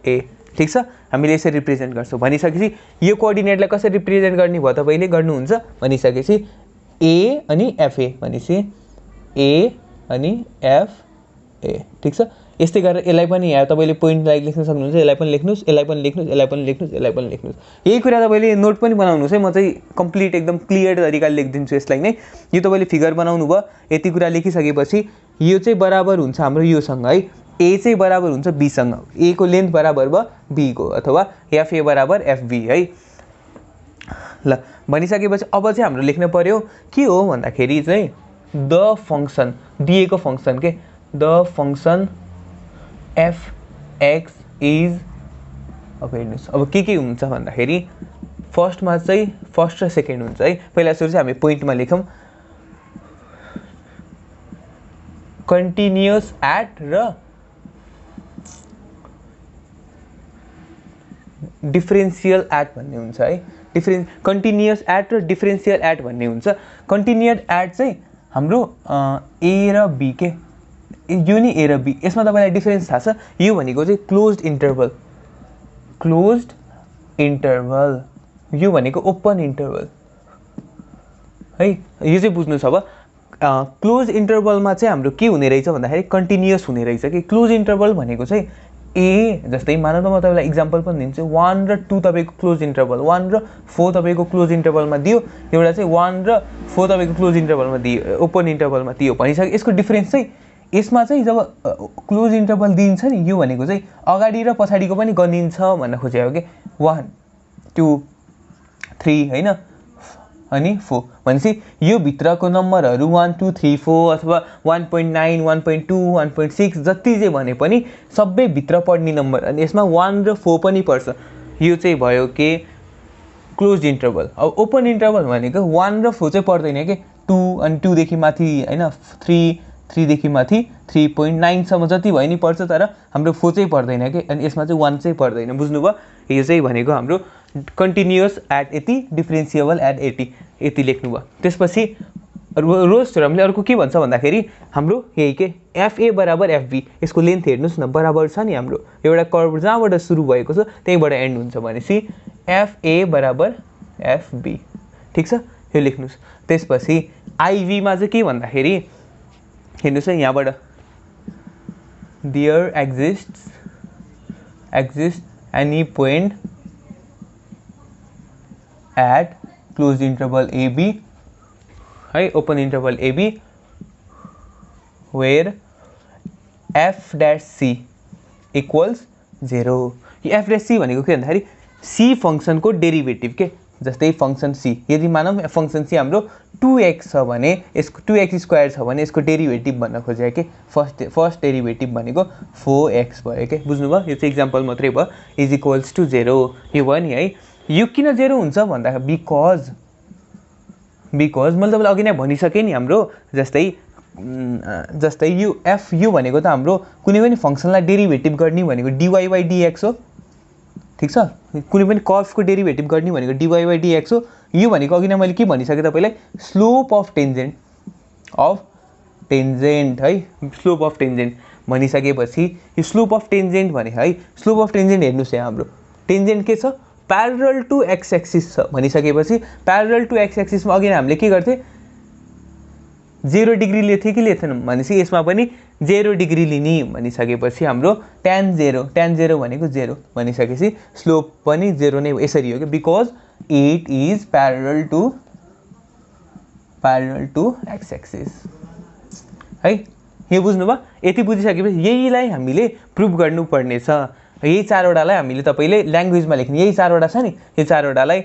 S1: ए ठीक छ हामीले यसरी रिप्रेजेन्ट गर्छौं भनिसकेपछि यो कोअर्डिनेटलाई कसरी रिप्रेजेन्ट गर्ने भयो तपाईले गर्नुहुन्छ भनिसकेपछि ए अनि एफ ए भनेपछि ए अनि एफ ए ठीक छ यस्तै गरेर यसलाई पनि यहाँ तपाईले पोइन्ट लाइक लेख्न सक्नुहुन्छ यसलाई पनि लेख्नुस् यसलाई पनि लेख्नुस् यसलाई पनि लेख्नुस् यसलाई पनि लेख्नुस् यही कुरा तपाईले नोट पनि बनाउनुस् है म चाहिँ कम्प्लिट एकदम क्लियर तरिकाले लेख्दिन्छु यसलाई नै यो तपाईले फिगर बनाउनु भयो यति कुरा लेखिसकेपछि यो चाहिँ बराबर हुन्छ हाम्रो योसँग है ए चाहिँ बराबर हुन्छ बी सँग ए को लेन्थ बराबर भयो बी को अथवा एफ ए बराबर एफ बी है ल भनिसकेपछि अब चाहिँ हाम्रो लेख्न पर्यो के हो भन्दाखेरि चाहिँ द फंक्सन दिएको फंक्सन के the function F x is, अब हेर्नुहोस् अब के हुन्छ भन्दाखेरि फर्स्टमा चाहिँ फर्स्ट र सेकेन्ड हुन्छ है। पहिला सुरु चाहिँ हामी पोइन्टमा लेखौँ, कन्टिन्युअस एट र डिफरेन्सियल एट भन्ने हुन्छ है। कन्टिन्युअस एट र डिफरेन्सियल एट भन्ने हुन्छ। कन्टिन्युअस एट चाहिँ हाम्रो ए र बी के, यो नि ए र बी, यसमा तपाईँलाई डिफरेन्स थाहा छ। यो भनेको चाहिँ क्लोज्ड इन्टरभल, क्लोज्ड इन्टरभल, यो भनेको ओपन इन्टरभल है। यो चाहिँ बुझ्नु छ। अब क्लोज इन्टरभलमा चाहिँ हाम्रो के हुने रहेछ भन्दाखेरि कन्टिन्युअस हुने रहेछ कि। क्लोज इन्टरभल भनेको चाहिँ ए, जस्तै मानौँ त म तपाईँलाई इक्जाम्पल पनि दिन्छु। 1 र 2 तपाईँको क्लोज इन्टरभल, 1 र 4 तपाईँको क्लोज इन्टरभलमा दियो, एउटा चाहिँ 1 र 4 तपाईँको क्लोज इन्टरभलमा दियो, ओपन इन्टरभलमा दियो भनिसक्यो। यसको डिफरेन्स चाहिँ यसमा चाहिँ जब क्लोज इन्टरभल दिन्छ नि, यो भनेको चाहिँ अगाडि र पछाडिको पनि गनिन्छ भन्न खोजेको कि। 1 2 3 होइन, अनि 4 भनेपछि यो भित्रको नम्बरहरू 1 2 3 4 अथवा 1.9 1.2 1.6 जति चाहिँ भने पनि सबै भित्र पढ्ने नम्बर, अनि यसमा 1 र 4 पनि पर्छ। यो चाहिँ भयो के क्लोज इन्टरभल। अब ओपन इन्टरभल भनेको 1 र 4 चाहिँ पर्दैन कि, 2 अनि 2 देखि माथि होइन, 3 देखि माथि 3.9 सम्म जति भयो नि पर्छ, तर हाम्रो 4 चाहिँ पर्दैन कि, अनि यसमा चाहिँ 1 चाहिँ पर्दैन। बुझ्नुभयो? यो चाहिँ भनेको हाम्रो कन्टिन्युअस एट यति, डिफरेन्सिएबल एट 80, यति लेख्नुभयो। त्यसपछि रोज थ्योरमले अर्को के भन्छ भन्दाखेरि हाम्रो यही के एफए बराबर एफबी, यसको लेन्थ हेर्नुहोस् न, बराबर छ नि हाम्रो एउटा कर्भ जहाँबाट सुरु भएको छ त्यहीँबाट एन्ड हुन्छ भनेपछि एफए बराबर एफबी। ठिक छ, यो लेख्नुहोस्। त्यसपछि आइभीमा चाहिँ के भन्दाखेरि हेर्नुहोस् है, यहाँबाट there exist any point at close interval AB है, open interval AB where F dash C equals 0। यो एफ डैश सी भनेको के भन्दाखेरि सी फङ्सनको डेरिभेटिभ के। जस्तै फङ्सन सी, यदि मानौँ फङ्सन सी हाम्रो 2x छ भने यसको 2x स्क्वायर छ भने यसको डेरिभेटिभ भन्न खोजेको कि फर्स्ट डेरिभेटिभ भनेको 4x भयो के। बुझ्नुभयो? यो चाहिँ इक्जाम्पल मात्रै भयो। इज इक्वल्स टु 0 यो भयो नि है। यो किन 0 हुन्छ भन्दाखेरि बिकज मैले तपाईँलाई अघि नै भनिसकेँ नि, हाम्रो जस्तै यु भनेको त हाम्रो कुनै पनि फङ्सनलाई डेरिभेटिभ गर्ने भनेको डिवाई बाई डिएक्स हो। ठिक छ, कुनै पनि कर्भको डेरिभेटिभ गर्ने भनेको डिवाई बाई डिएक्स हो। यो भनेको अघि नै मैले के भनिसकेँ तपाईँलाई, स्लोप अफ टेन्जेन्ट है, स्लोप अफ टेन्जेन्ट भनिसकेपछि यो स्लोप अफ टेन्जेन्ट भने है, स्लोप अफ टेन्जेन्ट हेर्नुहोस् यहाँ हाम्रो टेन्जेन्ट के छ, प्यारलल टु एक्स एक्सिस छ भनिसकेपछि प्यारलल टु एक्स एक्सिसमा अघि हामीले के गर्थेँ, 0 डिग्री लिएको थिएँ कि लिएथेनौँ भनेपछि यसमा पनि 0 डिग्री लिने भनिसकेपछि हाम्रो tan 0 भनेको 0 भनिसकेपछि स्लोप पनि 0 नै यसरी हो कि, because it is parallel to x axis है। यो बुझ्नुभयो? यति बुझिसकेपछि यहीलाई हामीले प्रुभ गर्नुपर्ने छ। यही 4वटालाई हामीले तपाईँले ल्याङ्ग्वेजमा लेख्ने, यही 4वटा छ नि, यो 4वटालाई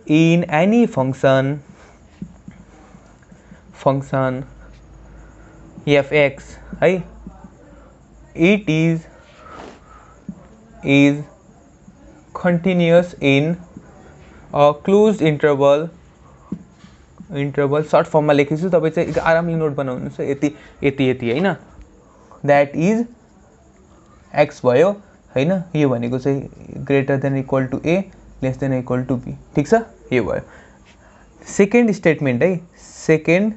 S1: इन एनी फङ्सन एफएक्स है, it is continuous in a close interval short फर्ममा लेखेछु, तपाईँ चाहिँ आरामले नोट बनाउनुहोस् यति होइन, द्याट इज एक्स भयो होइन, यो भनेको चाहिँ greater than equal to A less than equal to B. ठिक छ, यो भयो सेकेन्ड स्टेटमेन्ट है। सेकेन्ड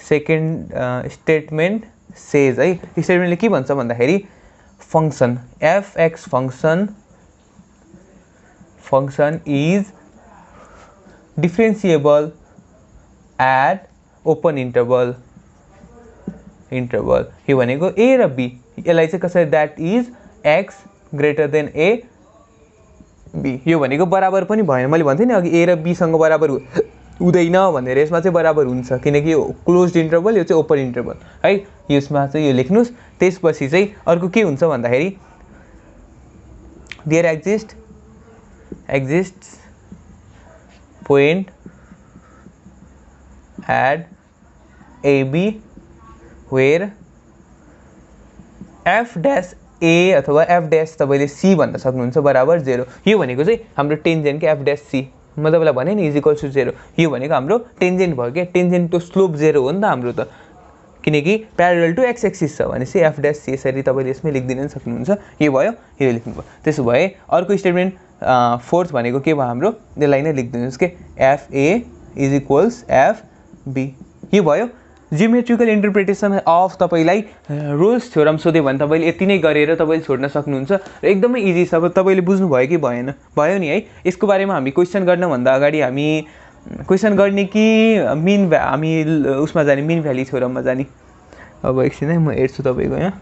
S1: स्टेटमेन्ट सेज है, स्टेटमेन्टले के भन्छ भन्दाखेरि function FX function is differentiable at open interval यो भनेको ए र बी, यसलाई चाहिँ कसरी that is X greater than A B, यो भनेको बराबर पनि भएन, मैले भन्थेँ नि अघि ए र बीसँग बराबर हुँदैन भनेर, यसमा चाहिँ बराबर हुन्छ किनकि यो क्लोज्ड इन्टरभल, यो चाहिँ ओपन इन्टरभल है, यसमा चाहिँ यो लेख्नुहोस्। त्यसपछि चाहिँ अर्को के हुन्छ भन्दाखेरि there exist point at AB where F dash A अथवा एफ ड्यास तपाईँले सी भन्न सक्नुहुन्छ बराबर 0। यो भनेको चाहिँ हाम्रो टेन्जेन्ट के एफ ड्यास सी, म तपाईँलाई भने नि इज इक्वल्स टु 0। यो भनेको हाम्रो टेन्जेन्ट भयो क्या, टेन्जेन्ट टु स्लोप 0 हो नि त हाम्रो त, किनकि प्यारल टु एक्स एक्सिस छ भनेपछि एफ ड्यास सी यसरी तपाईँले यसमै लेखिदिन नि सक्नुहुन्छ। यो भयो, यो लेख्नुभयो। त्यसो भए अर्को स्टेटमेन्ट फोर्थ भनेको के भयो हाम्रो, यसलाई नै लेखिदिनुहोस् के f a is equals f b. यो भयो जियोमेट्रिकल इन्टरप्रिटेसन अफ तपाईँलाई रोल्स थ्योरम सोध्यो भने तपाईँले यति नै गरेर तपाईँले छोड्न सक्नुहुन्छ र एकदमै इजी छ। अब तपाईँले बुझ्नुभयो कि भएन, भयो नि है। यसको बारेमा हामी क्वेसन गर्नुभन्दा अगाडि हामी क्वेसन गर्ने कि हामी उसमा जाने मिन भ्याली थ्योरममा जाने। अब एकछिन है म हेर्छु तपाईँको यहाँ।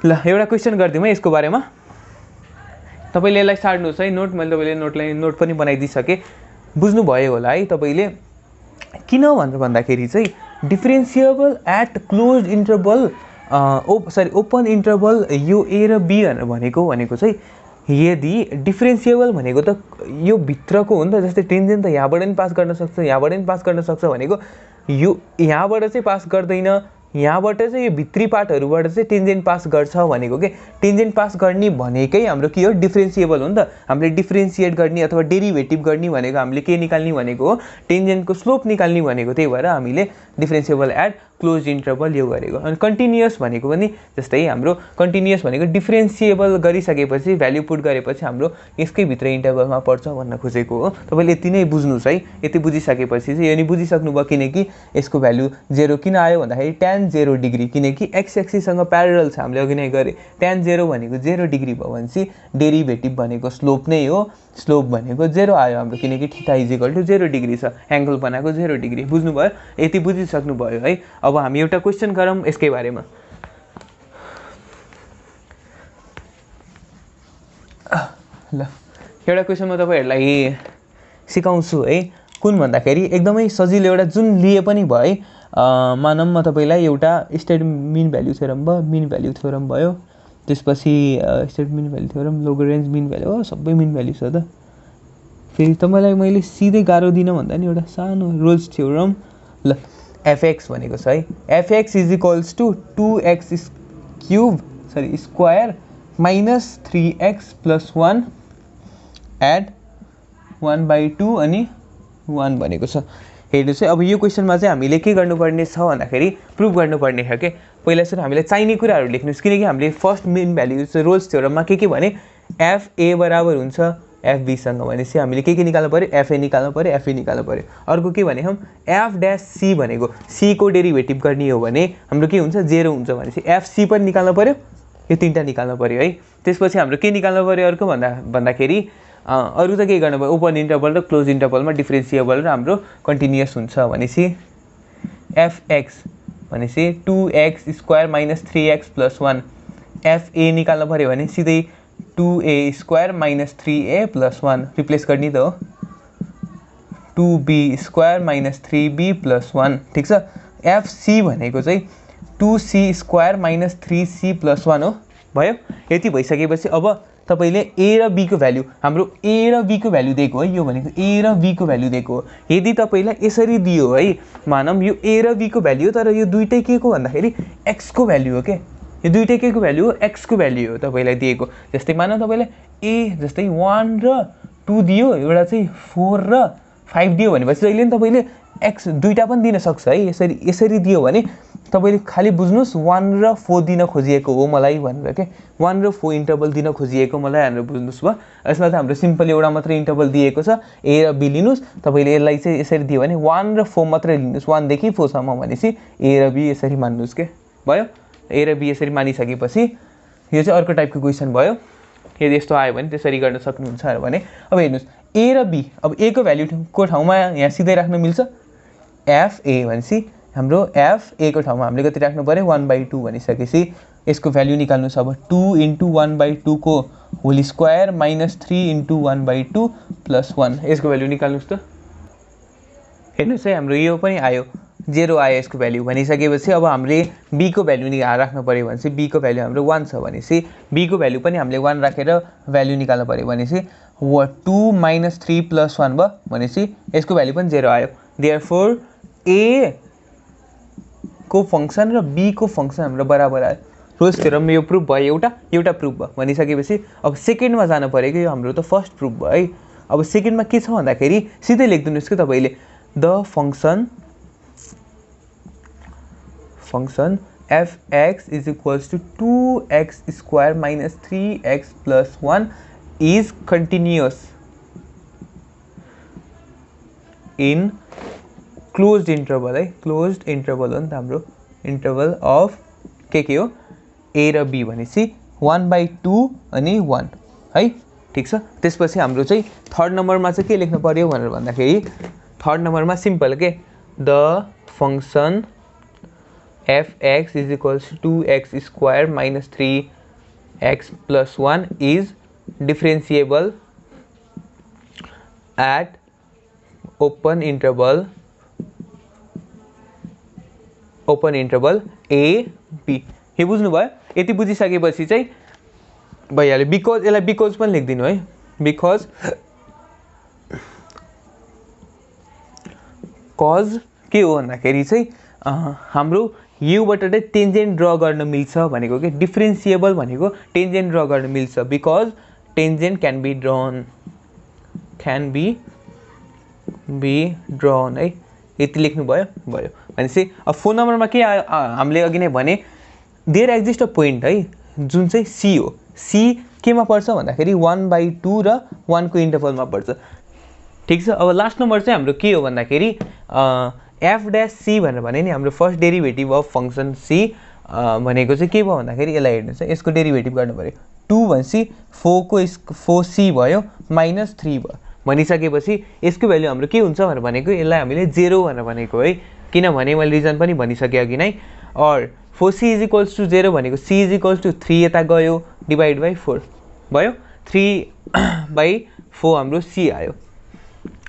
S1: ल एउटा क्वेसन गरिदिउँ है यसको बारेमा, तपाईँले यसलाई सार्नुहोस् है नोट, मैले तपाईँले नोट पनि बनाइदिइसकेँ, बुझ्नुभयो होला है तपाईँले। किन भनेर भन्दाखेरि चाहिँ differentiable at close interval open interval यो ए र बी भनेको चाहिँ यदि डिफ्रेन्सिएबल भनेको त यो भित्रको हो नि त, जस्तै टेन्जेन्ट त यहाँबाट पनि पास गर्न सक्छ, यहाँबाट पनि पास गर्न सक्छ भनेको यो यहाँबाट चाहिँ पास गर्दैन, यहाँबाट चाहिँ यो भित्री पार्टहरूबाट चाहिँ टेन्जेन्ट पास गर्छ भनेको के। टेन्जेन्ट पास गर्ने भनेकै हाम्रो के हो, डिफ्रेन्सिएबल हो नि त। हामीले डिफ्रेन्सिएट गर्ने अथवा डेरिभेटिभ गर्ने भनेको हामीले के निकाल्ने भनेको हो, टेन्जेन्टको स्लोप निकाल्ने भनेको। त्यही भएर हामीले डिफ्रेन्सिएबल एट क्लोज इन्टरभल यो गरेको। अनि कन्टिन्युअस भनेको पनि जस्तै हाम्रो कन्टिन्युअस भनेको डिफ्रेन्सिएबल गरिसकेपछि भ्याल्यु पुट गरेपछि हाम्रो यसकै भित्र इन्टरभलमा पर्छ भन्न खोजेको हो। तपाईँले यति नै बुझ्नुहोस् है। यति बुझिसकेपछि चाहिँ यो नि बुझिसक्नुभयो, किनकि यसको भ्याल्यु 0 किन आयो भन्दाखेरि tan 0 डिग्री, किनकि एक्स एक्सिससँग प्यारल छ, हामीले अघि नै गरे। tan 0 भनेको 0 डिग्री भयो भनेपछि डेरिभेटिभ भनेको स्लोप नै हो, स्लोप भनेको 0 आयो हाम्रो, किनकि theta is equal to 0 degree छ, एङ्गल बनाएको 0 डिग्री। बुझ्नुभयो, यति बुझिसक्नुभयो है। अब हामी एउटा क्वेसन गरौँ यसकै बारेमा। ल एउटा क्वेसन म तपाईँहरूलाई सिकाउँछु है, कुन भन्दाखेरि एकदमै सजिलो, एउटा जुन लिए पनि भयो है। मानौँ म तपाईँलाई एउटा स्टेट मिन भ्याल्यु थ्योरम भयो, मिन भ्याल्यु थ्योरम भयो, त्यसपछि state mean value theorem, Lagrange mean value, हो सबै मिन भ्याल्यु छ त। फेरि तपाईँलाई मैले सिधै गाह्रो दिनँ भन्दा नि एउटा सानो रोल्स थ्योरम। ल एफएक्स भनेको छ है, fx is equals to 2x square minus 3x plus 1 and 1/2 अनि 1 भनेको छ। हेर्नुहोस् है, अब यो क्वेसनमा चाहिँ हामीले के गर्नुपर्ने छ भन्दाखेरि प्रुभ गर्नुपर्ने छ के। पहिला सुरु हामीलाई चाहिने कुराहरू लेख्नुहोस्, किनकि हामीले फर्स्ट मिन भ्याल्यु रोल्स थ्योरममा के भने एफए बराबर हुन्छ एफबीसँग, भनेपछि हामीले के निकाल्नु पऱ्यो, एफए निकाल्नु पऱ्यो, एफए निकाल्नु पऱ्यो। अर्को के भने हम एफ ड्यास सी भनेको सी को डेरिभेटिभ गर्ने हो भने हाम्रो के हुन्छ 0 हुन्छ, भनेपछि एफसी पनि निकाल्नु पऱ्यो, यो तीनटा निकाल्नु पऱ्यो है। त्यसपछि हाम्रो के निकाल्नु पऱ्यो अर्को भन्दाखेरि अरू त के गर्नु पऱ्यो, ओपन इन्टरभल र क्लोज इन्टरभलमा डिफ्रेन्सिएबल र हाम्रो कन्टिन्युअस हुन्छ भनेपछि एफएक्स भनेपछि 2x square minus 3x plus 1। FA निकाल्नु पऱ्यो भने सिधै 2a square minus 3a plus 1 replace गर्ने त हो, 2b square minus 3b plus 1, ठिक छ। एफसी भनेको चाहिँ 2c square minus 3c plus 1 हो, भयो। यति भइसकेपछि अब तपाईँले ए र बी को भ्याल्यु, हाम्रो ए र बी को भ्याल्यु दिएको है, यो भनेको ए र बी को भ्याल्यु दिएको हो। यदि तपाईँलाई यसरी दियो है, मानौँ यो ए र बी को भ्याल्यु, तर यो दुइटै के को भन्दाखेरि एक्स को भ्याल्यु हो के, यो दुइटै के को भ्याल्यु हो, एक्स को भ्याल्यु हो तपाईँलाई दिएको। जस्तै मानौँ तपाईँलाई ए जस्तै 1 र 2 दियो, एउटा चाहिँ 4 र 5 दियो भनेपछि जहिले पनि तपाईँले एक्स दुइटा पनि दिन सक्छ है। यसरी दियो भने तपाईँले खालि बुझ्नुहोस् 1 र 4 दिन खोजिएको हो मलाई भनेर के, 1 र 4 इन्टरभल दिन खोजिएको मलाई भनेर बुझ्नुहोस् भयो। यसमा त हाम्रो सिम्पल एउटा मात्रै इन्टरभल दिएको छ, ए र बी लिनुहोस्। तपाईँले यसलाई चाहिँ यसरी दियो भने 1 र 4 मात्रै लिनुहोस्, 1 देखि 4 सम्म भनेपछि ए र बी यसरी मान्नुहोस् के, भयो। ए र बी यसरी मानिसकेपछि यो चाहिँ अर्को टाइपको क्वेसन भयो। यदि यस्तो आयो भने त्यसरी गर्न सक्नुहुन्छ भने। अब हेर्नुहोस् ए र बी, अब ए को भ्याल्यु को ठाउँमा यहाँ सिधै राख्न मिल्छ, एफए भनेपछि हाम्रो एफए को ठाउँमा हामीले कति राख्नु पऱ्यो 1/2 भनिसकेपछि यसको भ्याल्यु निकाल्नुहोस्। अब 2 × 1/2 को होल स्क्वायर माइनस 3 × 1/2 प्लस 1, यसको भ्याल्यु निकाल्नुहोस् त। हेर्नुहोस् है, हाम्रो यो पनि आयो, 0 आयो यसको भ्याल्यु भनिसकेपछि अब हामीले बी को भ्याल्यु राख्नु पऱ्यो भनेपछि बी को भ्याल्यु हाम्रो 1 छ भनेपछि बी को भ्याल्यु पनि हामीले 1 राखेर भ्याल्यु निकाल्नु पऱ्यो भनेपछि 2 - 3 + 1 भयो भनेपछि यसको भ्याल्यु पनि 0 आयो। देयरफोर ए को फंक्शन र बी को फंक्शन हाम्रो बराबर आयो। रोल्स थ्योरममा यो प्रुफ भयो, एउटा प्रुफ भयो भनिसकेपछि अब सेकेन्डमा जानु पऱ्यो कि यो हाम्रो त फर्स्ट प्रुफ भयो है। अब सेकेन्डमा के छ भन्दाखेरि सिधै लेखिदिनुहोस् कि तपाईँले the function fx is equals to 2x square minus 3x plus 1 is continuous in closed interval है, क्लोज्ड इन्टरभल हो नि त हाम्रो, इन्टरभल अफ के हो ए र बी भनेपछि 1/2 अनि 1 है, ठिक छ। त्यसपछि हाम्रो चाहिँ थर्ड नम्बरमा चाहिँ के लेख्नु पर्यो भनेर भन्दाखेरि थर्ड नम्बरमा सिम्पल के the function fx is equals to 2x square minus 3x plus 1 is differentiable at open interval A B. यो बुझ्नुभयो? यति बुझिसकेपछि चाहिँ भइहाल्यो। बिकज यसलाई बिकज पनि लेखिदिनु है, बिकज कज के हो भन्दाखेरि चाहिँ हाम्रो युबाट चाहिँ टेन्जेन्ट ड्र गर्न मिल्छ भनेको के, डिफ्रेन्सिएबल भनेको टेन्जेन्ट ड्र गर्न मिल्छ, because tangent can be drawn है। यति लेख्नुभयो भयो भनेपछि अब फोन नम्बरमा के हामीले अघि नै भने देयर एक्जिस्ट अ पोइन्ट है जुन चाहिँ सी हो, सी केमा पर्छ भन्दाखेरि 1/2 र 1 को इन्टरभलमा पर्छ, ठिक छ। अब लास्ट नम्बर चाहिँ हाम्रो के हो भन्दाखेरि एफ ड्यास सी भनेर भने नि हाम्रो first derivative of function c भनेको चाहिँ के भयो भन्दाखेरि यसलाई हेर्नुहोस् है, यसको डेरिभेटिभ गर्नु पऱ्यो 2 भनेपछि 4c भयो माइनस 3 भयो भनिसकेपछि यसको भ्याल्यु हाम्रो के हुन्छ भनेर भनेको यसलाई हामीले 0 भनेर भनेको है, किनभने मैले रिजन पनि भनिसकेँ अघि नै। और 4c इज इक्वल्स टु 0 भनेको c इज इक्वल्स टु 3 यता गयो डिभाइड बाई 4 भयो, 3/4 हाम्रो c आयो।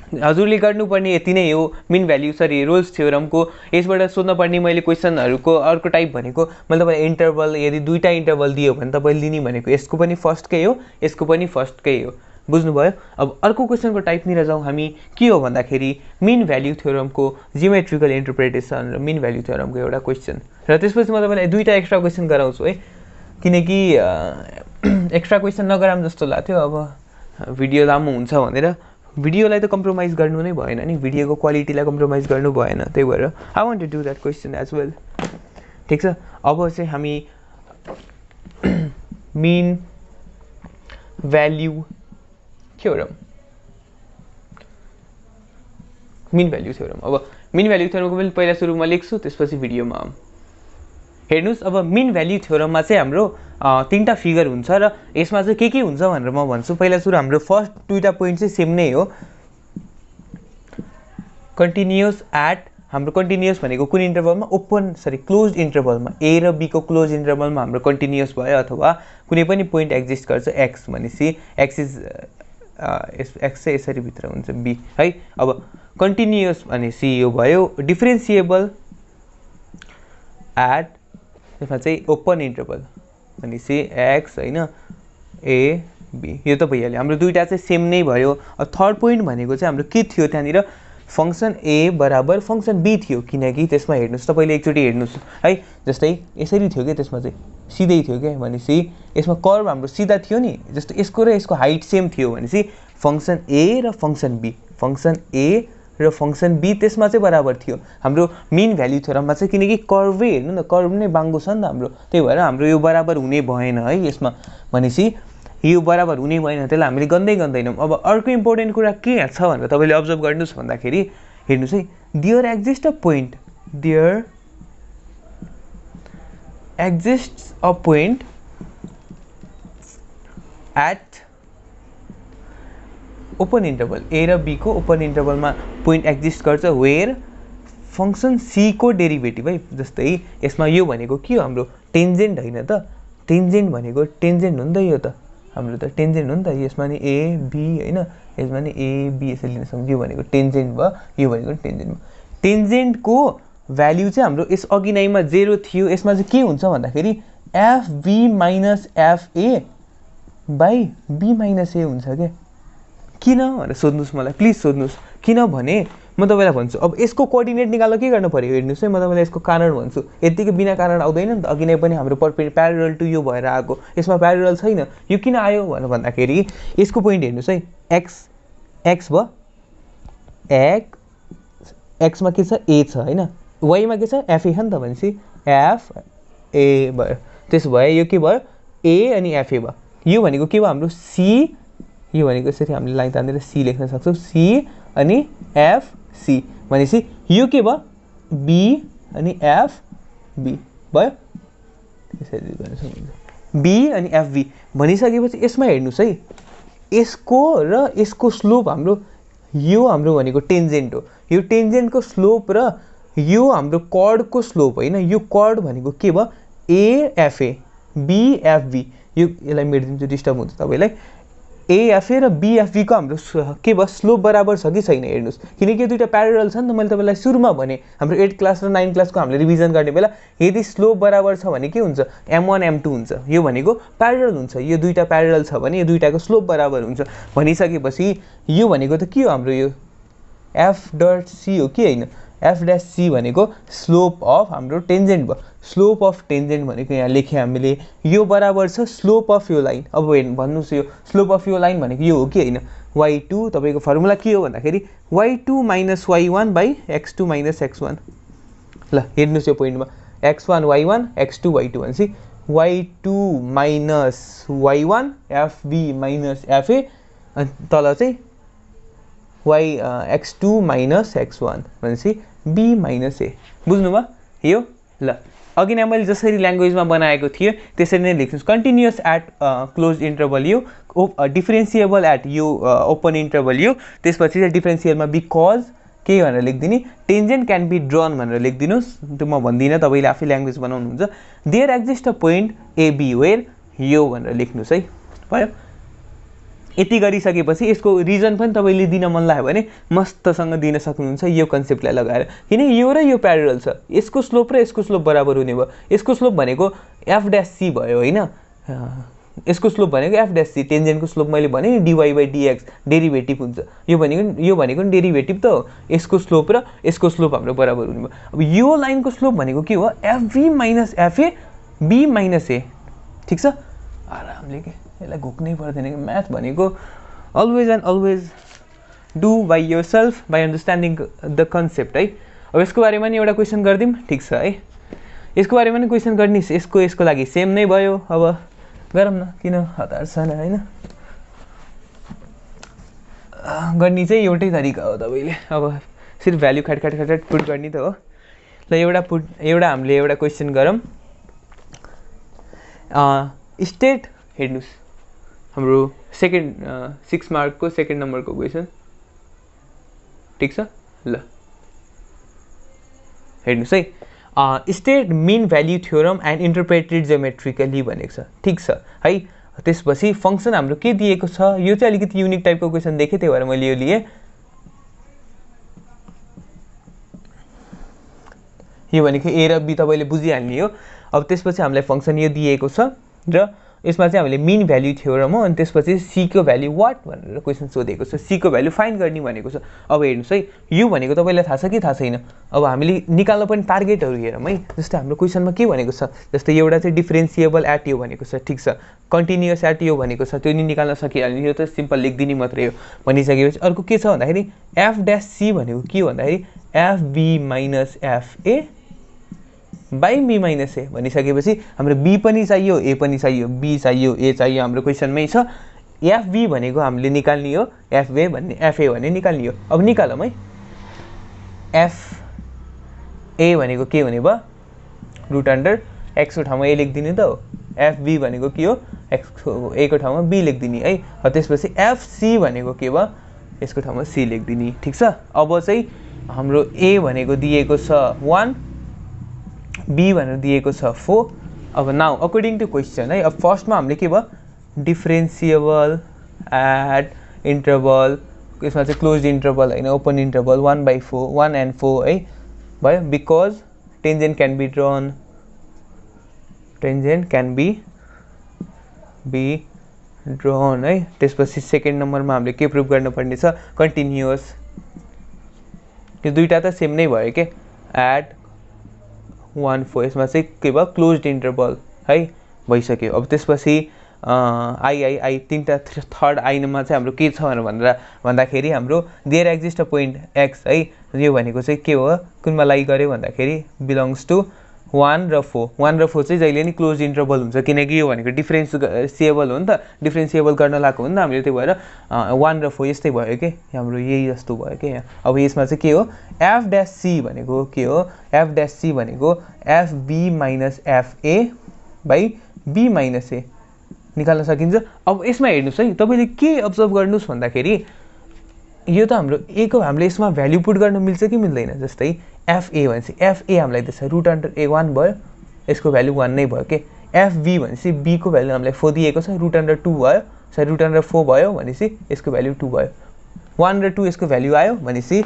S1: हजुरले गर्नुपर्ने यति नै हो मिन भ्याल्यु सरी रोल्स थ्योरमको। यसबाट सोध्न पर्ने मैले क्वेसनहरूको अर्को टाइप भनेको मैले तपाईँलाई इन्टरभल यदि दुईटा इन्टरभल दियो भने तपाईँले लिने भनेको यसको पनि फर्स्टकै हो यसको पनि फर्स्टकै हो, बुझ्नुभयो? अब अर्को क्वेसनको टाइपनिर जाउँ हामी। के हो भन्दाखेरि मिन भ्याल्यु थ्योरमको जियोमेट्रिकल इन्टरप्रिटेसन र मिन भ्याल्यु थ्योरमको एउटा क्वेसन, र त्यसपछि म तपाईँलाई दुईटा एक्स्ट्रा क्वेसन गराउँछु है, किनकि एक्स्ट्रा क्वेसन नगराम जस्तो लाग्थ्यो। अब भिडियो लामो हुन्छ भनेर भिडियोलाई त कम्प्रोमाइज गर्नु नै भएन नि, भिडियोको क्वालिटीलाई कम्प्रोमाइज गर्नु भएन, त्यही भएर I want to do that question as well, ठिक छ। अब चाहिँ हामी mean value theorem, mean value theorem. अब मिन भ्याल्यु थ्योरमको पनि पहिला सुरुमा लेख्छु त्यसपछि भिडियोमा आउँ। हेर्नुहोस् अब मिन भ्याल्यु थ्योरममा चाहिँ हाम्रो तीनटा फिगर हुन्छ र यसमा चाहिँ के हुन्छ भनेर म भन्छु। पहिला सुरु हाम्रो फर्स्ट दुईटा पोइन्ट चाहिँ सेम नै हो, कन्टिन्युअस एट हाम्रो कन्टिन्युअस भनेको कुन इन्टरभलमा क्लोज इन्टरभलमा ए र बी को क्लोज इन्टरभलमा हाम्रो कन्टिन्युअस भयो, अथवा कुनै पनि पोइन्ट एक्जिस्ट गर्छ एक्स भनेपछि एक्स चाहिँ यसरी भित्र हुन्छ बी है। अब कन्टिन्युअस भनेपछि यो भयो, डिफ्रेन्सिएबल एट यसमा चाहिँ ओपन इन्टरभल भनेपछि एक्स होइन ए बी, यो त भइहाल्यो। हाम्रो दुईटा चाहिँ सेम नै भयो। अब थर्ड पोइन्ट भनेको चाहिँ हाम्रो के थियो त्यहाँनिर फङ्सन ए बराबर फङ्सन बी थियो, किनकि त्यसमा हेर्नुहोस् तपाईँले एकचोटि हेर्नुहोस् है, जस्तै यसरी थियो क्या, त्यसमा चाहिँ सिधै थियो क्या, भनेपछि यसमा कर्भ हाम्रो सिधा थियो नि, जस्तो यसको र यसको हाइट सेम थियो भनेपछि फङ्सन ए र फङ्सन बी त्यसमा चाहिँ बराबर थियो। हाम्रो मिन भ्याल्यु थ्योरममा चाहिँ किनकि कर्भै हेर्नु न, कर्भ नै बाङ्गो छ नि त हाम्रो, त्यही भएर हाम्रो यो बराबर हुने भएन है यसमा, भनेपछि यो बराबर हुने भएन, त्यसलाई हामीले गन्दैनौँ। अब अर्को इम्पोर्टेन्ट कुरा के छ भनेर तपाईँले अब्जर्भ गर्नुहोस् भन्दाखेरि हेर्नुहोस् है, there exist a point at open interval A र बी को ओपन इन्टरभलमा पोइन्ट एक्जिस्ट गर्छ वेयर फङ्सन सी को डेरिभेटिभ है, जस्तै यसमा यो भनेको के हो हाम्रो टेन्जेन्ट होइन त, टेन्जेन्ट भनेको टेन्जेन्ट हो नि त, यो त हाम्रो त टेन्जेन्ट हो नि त, यसमा नि एबी होइन, यसमा नि एबी यसरी लिन सक्छौँ, यो भनेको टेन्जेन्ट भयो, यो भनेको टेन्जेन्ट भयो। टेन्जेन्टको भ्याल्यु चाहिँ हाम्रो यस अघि नैमा 0 थियो, यसमा चाहिँ के हुन्छ भन्दाखेरि FB minus FA by B minus A हुन्छ क्या। किन भनेर सोध्नुहोस् मलाई, प्लिज सोध्नुहोस्, किनभने म तपाईँलाई भन्छु अब यसको कोअर्डिनेट निकाल्न के गर्नु पर्यो हेर्नुहोस् है, म तपाईँलाई यसको कारण भन्छु। यतिकै बिना कारण आउँदैन नि त, अघि नै पनि हाम्रो प्यारलल टु यो भएर आएको, यसमा प्यारलल छैन, यो किन आयो भनेर भन्दाखेरि यसको पोइन्ट हेर्नुहोस् है, एक्स भयो, एक्समा के छ ए छ होइन, वाइमा के छ एफए छ नि त, भनेपछि एफए भयो। त्यसो भए यो के भयो ए अनि एफए भयो। यो भनेको के भयो हाम्रो सी, यो भनेको यसरी हामीले लाइन तानेर सी लेख्न सक्छौँ, सी अनि एफसी भनेपछि यो के भयो बी अनि एफबी भयो, त्यसरी गर्न सक्नुहुन्छ बी अनि एफबी भनिसकेपछि यसमा हेर्नुहोस् है, यसको र यसको स्लोप हाम्रो यो हाम्रो भनेको टेन्जेन्ट हो, यो टेन्जेन्टको स्लोप र यो हाम्रो कर्डको स्लोप होइन, यो कर्ड भनेको के भयो एएफए बिएफबी, यो यसलाई मेटिदिन्छु डिस्टर्ब हुन्छ तपाईँलाई, एएफए र बिएफबीको हाम्रो के भयो स्लोप बराबर छ कि छैन हेर्नुहोस्, किनकि यो दुईवटा प्यारलल छ नि त। मैले तपाईँलाई सुरुमा भने हाम्रो 8 क्लास र 9 क्लासको हामीले रिभिजन गर्ने बेला यदि स्लोप बराबर छ भने के हुन्छ m1 m2 हुन्छ, यो भनेको प्यारलल हुन्छ, यो दुईवटा प्यारलल छ भने यो दुईवटाको स्लोप बराबर हुन्छ भनिसकेपछि यो भनेको त के हो हाम्रो यो एफ डट सी हो कि होइन, एफ डैश सी भनेको स्लोप अफ हाम्रो टेन्जेन्ट भयो, स्लोप अफ टेन्जेन्ट भनेको यहाँ लेखेँ हामीले, यो बराबर छ स्लोप अफ यो लाइन। अब भन्नुहोस् यो स्लोप अफ यो लाइन भनेको यो हो कि होइन, y2 तपाईँको फर्मुला के हो भन्दाखेरि y2 minus y1 by x2 minus x1। ल हेर्नुहोस् यो पोइन्टमा x1 y1 x2 y2 भनेपछि y2 minus y1 fb minus fa अनि तल चाहिँ x2 माइनस x1 भनेपछि b माइनस a। बुझ्नुभयो यो? ल अघि नै मैले जसरी ल्याङ्ग्वेजमा बनाएको थिएँ त्यसरी नै लेख्नुहोस्, कन्टिन्युअस एट क्लोज इन्टरभल यो, डिफ्रेन्सिएबल एट यो ओपन इन्टरभल यो, त्यसपछि चाहिँ डिफ्रेन्सियलमा बिकज के भनेर लेखिदिने, टेन्जेन्ट क्यान बी ड्रन भनेर लेखिदिनुहोस्, त्यो म भन्दिनँ, तपाईँले आफै ल्याङ्ग्वेज बनाउनुहुन्छ। There exist a point ab where यो भनेर लेख्नुहोस् है, भयो। यति गरिसकेपछि यसको रिजन पनि तपाईँले दिन मन लाग्यो भने मस्तसँग दिन सक्नुहुन्छ यो कन्सेप्टलाई लगाएर, किनकि यो र यो प्यारलल छ, यसको स्लोप र यसको स्लोप बराबर हुने भयो। यसको स्लोप भनेको एफ डैश सी भयो होइन, यसको स्लोप भनेको एफ डैश सी, टेन्जेन्टको स्लोप मैले भने नि डिवाई बाई डिएक्स डेरिभेटिभ हुन्छ, यो भनेको नि डेरिभेटिभ त हो, यसको स्लोप र यसको स्लोप हाम्रो बराबर हुने भयो। अब यो लाइनको स्लोप भनेको के हो FB minus FA B minus A, ठिक छ। आरामले के यसलाई घोक्नै पर्दैन कि म्याथ भनेको always and always do by your self by understanding the concept है। अब यसको बारेमा नि एउटा क्वेसन गरिदिउँ, ठिक छ है, यसको बारेमा नि क्वेसन गर्ने, यसको लागि सेम नै भयो, अब गरौँ न, किन हतार छैन होइन, गर्ने चाहिँ एउटै तरिका हो, तपाईँले अब सिर्फ भ्याल्यु खाट पुट गर्ने त हो। ल एउटा हामीले एउटा क्वेसन गरौँ, स्टेट हेर्नुहोस् हाम्रो सेकेन्ड 6 मार्कको सेकेन्ड नम्बरको क्वेसन, ठिक छ। ल हेर्नुहोस् है, state mean value theorem and interpreted geometrically भनेको छ, ठिक छ है। त्यसपछि फङ्सन हाम्रो के दिएको छ, यो चाहिँ अलिकति युनिक टाइपको क्वेसन देखेँ, त्यही भएर मैले यो लिएँ। यो भनेको ए र बी तपाईँले बुझिहाल्ने हो। अब त्यसपछि हामीलाई फङ्सन यो दिएको छ र यसमा चाहिँ हामीले मिन भ्याल्यु थ्योरम हो, अनि त्यसपछि सीको भ्याल्यु वाट भनेर क्वेसन सोधेको छ, सीको भ्याल्यु फाइन्ड गर्ने भनेको छ। अब हेर्नुहोस् है, यो भनेको तपाईँलाई थाहा छ कि थाहा छैन, अब हामीले निकाल्न पनि टार्गेटहरू हेरौँ है। जस्तै हाम्रो क्वेसनमा के भनेको छ, जस्तै एउटा चाहिँ डिफ्रेन्सिएबल एट यो भनेको छ, ठिक छ, कन्टिन्युअस एट यो भनेको छ, त्यो नि निकाल्न सकिहाल्ने, यो त सिम्पल लेखिदिने मात्रै हो। भनिसकेपछि अर्को के छ भन्दाखेरि एफ डैश सी भनेको के हो भन्दाखेरि FB minus FA by B minus A भनिसकेपछि हाम्रो बी पनि चाहियो, ए पनि चाहियो, बी चाहियो, ए चाहियो, हाम्रो क्वेसनमै छ। एफबी भनेको हामीले निकाल्ने हो, एफए भन्ने निकाल्ने हो। अब निकालौँ है, एफए भनेको के हुने भयो रुट अन्डर एक्सको ठाउँमा ए लेखिदिने त हो, एफबी भनेको के हो एक्सको ए को ठाउँमा बी लेखिदिने है। त्यसपछि एफसी भनेको के भयो यसको ठाउँमा सी लेखिदिने, ठिक छ। अब चाहिँ हाम्रो ए भनेको दिएको छ 1, बी भनेर दिएको छ 4। अब नाउ अकर्डिङ टु क्वेसन है, अब फर्स्टमा हामीले के भयो डिफ्रेन्सिएबल एट इन्टरभल, यसमा चाहिँ क्लोज इन्टरभल होइन ओपन इन्टरभल 1/4 1 and 4 है भयो, because tangent can be drawn, tangent can be drawn है। त्यसपछि सेकेन्ड नम्बरमा हामीले के प्रुभ गर्नुपर्ने छ, कन्टिन्युअस यो दुईटा त सेम नै भयो के एट 1 4 यसमा चाहिँ के भयो क्लोज्ड इन्टरभल है भइसक्यो। अब त्यसपछि आई तीनटा थर्ड आइनमा चाहिँ हाम्रो के छ भनेर भन्दाखेरि हाम्रो there exist a point x है यो भनेको चाहिँ के हो कुनमा लाइ गर्यो भन्दाखेरि बिलोङ्स टु 1 र 4 1 र 4 चाहिँ जहिले नि क्लोज इन्टरभल हुन्छ किनकि यो भनेको डिफ्रेन्सिएबल हो नि त डिफ्रेन्सिएबल गर्न लागेको हो नि त हामीले त्यही भएर 1 र 4 यस्तै भयो के हाम्रो यही जस्तो भयो के यहाँ। अब यसमा चाहिँ के हो एफ ड्यास सी भनेको के हो एफ ड्यास सी भनेको F B minus F A by B minus A निकाल्न सकिन्छ। अब यसमा हेर्नुहोस् है तपाईँले के अब्जर्भ गर्नुहोस् भन्दाखेरि यो त हाम्रो ए को हामीले यसमा भ्याल्यु पुट गर्न मिल्छ कि मिल्दैन जस्तै एफ ए भनेपछि एफ ए हामीलाई त्यसै रुट अन्डर ए 1 भयो यसको भ्याल्यु 1 नै भयो के एफ बी भनेपछि बी को भ्याल्यु हामीलाई 4 दिएको छ रुट अन्डर 2 भयो सरी रुट अन्डर 4 भयो भनेपछि यसको भ्याल्यु 2 भयो 1 र 2 यसको भ्याल्यु आयो भनेपछि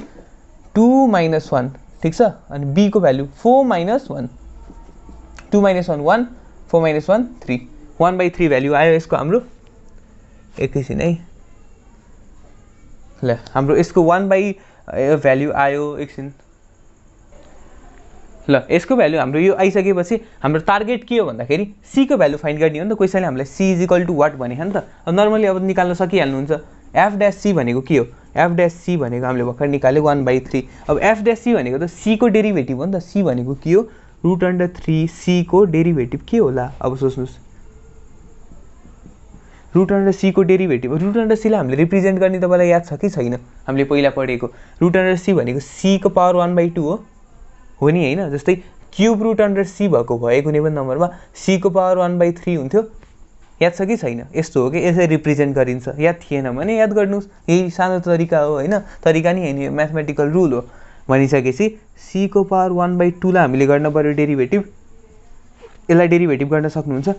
S1: 2 माइनस 1 ठिक छ अनि बी को value 4 minus 1 2 minus 1 1 4 minus 1 3 1/3 value आयो यसको हाम्रो एकैछिन है ल हाम्रो यसको 1 बाई भ्याल्यु आयो एकछिन ल यसको भ्याल्यु हाम्रो यो आइसकेपछि हाम्रो टार्गेट के हो भन्दाखेरि सी को भ्याल्यु फाइन्ड गर्ने हो नि त क्वेसनले हामीलाई c is equal to what भने हो नि त। अब नर्मली अब निकाल्न सकिहाल्नुहुन्छ एफ ड्यास सी भनेको के हो एफ ड्यास सी भनेको हामीले भर्खर निकाल्यो 1/3 अब एफ ड्यास सी भनेको त सी को डेरिभेटिभ हो नि त सी भनेको के हो रुट अन्डर 3 सी को डेरिभेटिभ के होला अब सोच्नुहोस् रुट अन्डर सी को डेरिभेटिभ रुट अन्डर सीलाई हामीले रिप्रेजेन्ट गर्ने तपाईँलाई याद छ कि छैन हामीले पहिला पढेको रुट अन्डर सी भनेको सी को पावर 1/2 हो नि होइन जस्तै क्युब रुट अन्डर सी भएको भए कुनै पनि नम्बरमा सी को पावर 1/3 हुन्थ्यो याद छ कि छैन यस्तो हो कि यसरी रिप्रेजेन्ट गरिन्छ याद थिएन भने याद गर्नुहोस् यही सानो तरिका हो होइन तरिका नि होइन यो म्याथमेटिकल रुल हो भनिसकेपछि सी को पावर 1/2 लाई हामीले गर्न पर्यो डेरिभेटिभ यसलाई डेरिभेटिभ गर्न सक्नुहुन्छ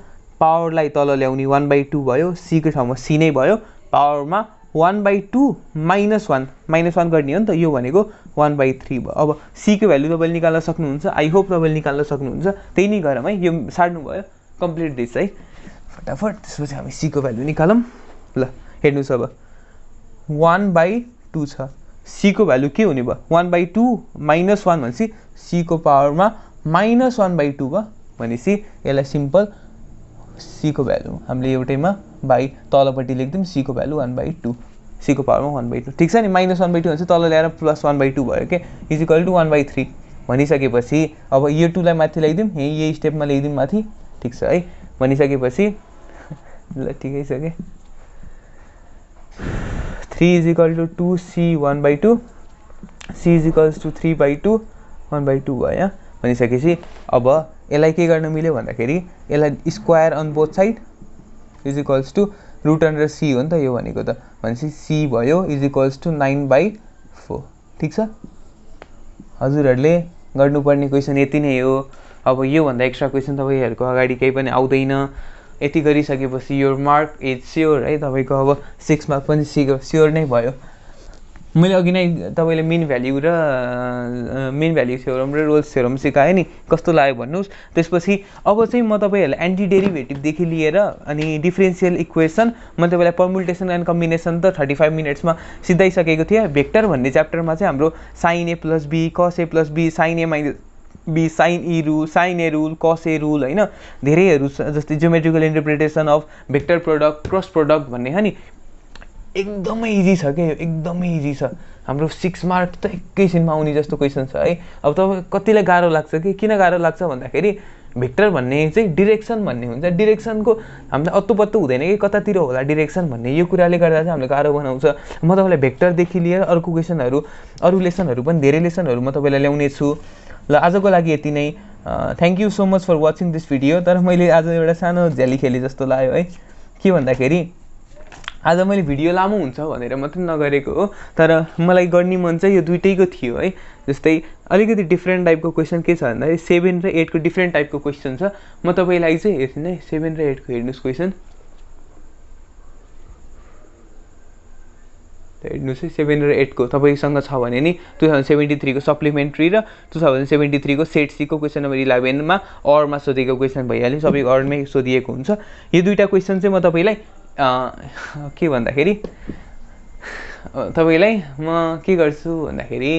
S1: पावरलाई तल ल्याउने 1/2 भयो सी को ठाउँमा सी नै भयो पावरमा 1/2 माइनस 1 गर्ने हो नि त यो भनेको 1/3 भयो। अब सी को भ्याल्यु तपाईँले निकाल्न सक्नुहुन्छ आई होप तपाईँले निकाल्न सक्नुहुन्छ त्यही नै गरौँ है यो सार्नु भयो कम्प्लिट दिस है फटाफट त्यसपछि हामी सी को भ्याल्यु निकालौँ ल हेर्नुहोस् अब 1/2 छ सी को भ्याल्यु के हुने भयो 1/2 माइनस 1 भनेपछि सी को पावरमा माइनस 1/2 भयो भनेपछि यसलाई सिम्पल सी को भ्याल्यु हामीले एउटैमा बाई तलपट्टि लेख्दिउँ सी को भ्याल्यु 1/2 सी को पावरमा 1/2 ठिक छ नि माइनस 1/2 भनेपछि तल ल्याएर प्लस 1/2 भयो के इज इक्वल टु 1/3 भनिसकेपछि अब यो 2 लाई माथि ल्याइदिउँ यही स्टेपमा ल्याइदिउँ माथि ठिक छ है भनिसकेपछि ल ठिकै छ के 3 is equal to 2c 1/2 c is equals to 3/2 1/2 भयो भनिसकेपछि अब यसलाई के गर्न मिल्यो भन्दाखेरि यसलाई square on both side is equals to root under c हो नि त यो भनेको त भनेपछि सी भयो इज इक्वल्स टु 9/4 ठिक छ हजुरहरूले गर्नुपर्ने क्वेसन यति नै हो। अब योभन्दा एक्स्ट्रा क्वेसन तपाईँहरूको अगाडि केही पनि आउँदैन यति गरिसकेपछि यो मार्क इज स्योर है तपाईँको अब 6 मार्क पनि स्योर नै भयो। मैले अघि नै तपाईँले मेन भ्याल्यु थ्योरम र रोल्स थ्योरम सिकाएँ नि कस्तो लाग्यो भन्नुहोस्। त्यसपछि अब चाहिँ म तपाईँहरूलाई एन्टी डेरिभेटिभदेखि लिएर अनि डिफ्रेन्सियल इक्वेसन म तपाईँलाई पर्मुटेसन एन्ड कम्बिनेसन त 35 मिनट्समा सिधाइसकेको थिएँ। भेक्टर भन्ने च्याप्टरमा चाहिँ हाम्रो sign A plus B cos A plus B sine A minus B sine E rule sine A rule cos A rule होइन धेरैहरू जस्तै geometrical interpretation of vector product cross product भन्ने छ नि एकदमै इजी छ क्या एकदमै इजी छ हाम्रो 6 मार्क त एकैछिनमा आउने जस्तो क्वेसन छ है। अब तपाईँ कतिलाई गाह्रो लाग्छ कि किन गाह्रो लाग्छ भन्दाखेरि भेक्टर भन्ने चाहिँ डिरेक्सन भन्ने हुन्छ डिरेक्सनको हामीलाई अत्तोपत्तो हुँदैन कि कतातिर होला डिरेक्सन भन्ने यो कुराले गर्दा चाहिँ हामीले गाह्रो बनाउँछ। म तपाईँलाई भेक्टरदेखि लिएर अर्को क्वेसनहरू अरू लेसनहरू पनि धेरै लेसनहरू म तपाईँलाई ल्याउने छु। ल आजको लागि यति नै thank you so much for watching this video. तर मैले आज एउटा सानो झ्याली खेलेँ जस्तो लाग्यो है के भन्दाखेरि आज मैले भिडियो लामो हुन्छ भनेर मात्रै नगरेको हो तर मलाई गर्ने मन चाहिँ यो दुइटैको थियो है। जस्तै अलिकति डिफ्रेन्ट टाइपको क्वेसन के छ भन्दाखेरि 7 र 8 को डिफ्रेन्ट टाइपको क्वेसन छ म तपाईँलाई चाहिँ हेर्नु है 7 र 8 को हेर्नुहोस् क्वेसन हेर्नुहोस् है 7 र 8 को तपाईँसँग छ भने नि 2073 को सप्लिमेन्ट्री र 2073 को सेट सी को क्वेसन नम्बर 11 मा अरमा सोधेको क्वेसन भइहाल्यो सबै अरमै सोधिएको हुन्छ। यो दुईटा क्वेसन चाहिँ म तपाईँलाई के भन्दाखेरि तपाईँलाई म के गर्छु भन्दाखेरि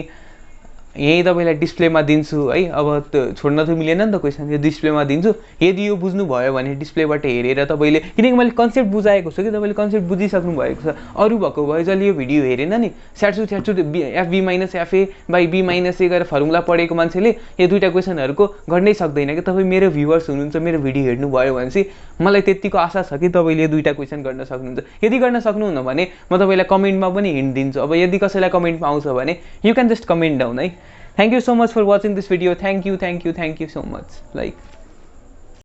S1: यहीँ तपाईँलाई डिस्प्लेमा दिन्छु है। अब छोड्न त मिलेन नि त क्वेसन, यो डिस्प्लेमा दिन्छु। यदि यो बुझ्नुभयो भने डिस्प्लेबाट हेरेर तपाईँले, किनकि मैले कन्सेप्ट बुझाएको छु कि तपाईँले कन्सेप्ट बुझिसक्नु भएको छ। अरू भएको भए जसले यो भिडियो हेरेन नि, स्याटसु FB minus FA by B minus A गरेर फर्मुला पढेको मान्छेले यो दुईवटा क्वेसनहरूको गर्नै सक्दैन कि। तपाईँ मेरो भ्युवर्स हुनुहुन्छ, मेरो भिडियो हेर्नुभयो भने चाहिँ मलाई त्यतिको आशा छ कि तपाईँले यो दुईवटा क्वेसन गर्न सक्नुहुन्छ। यदि गर्न सक्नुहुन्न भने म तपाईँलाई कमेन्टमा पनि हिन्ट दिन्छु। अब यदि कसैलाई कमेन्टमा आउँछ भने you can just comment down है। Thank you so much for watching this video. Thank you so much.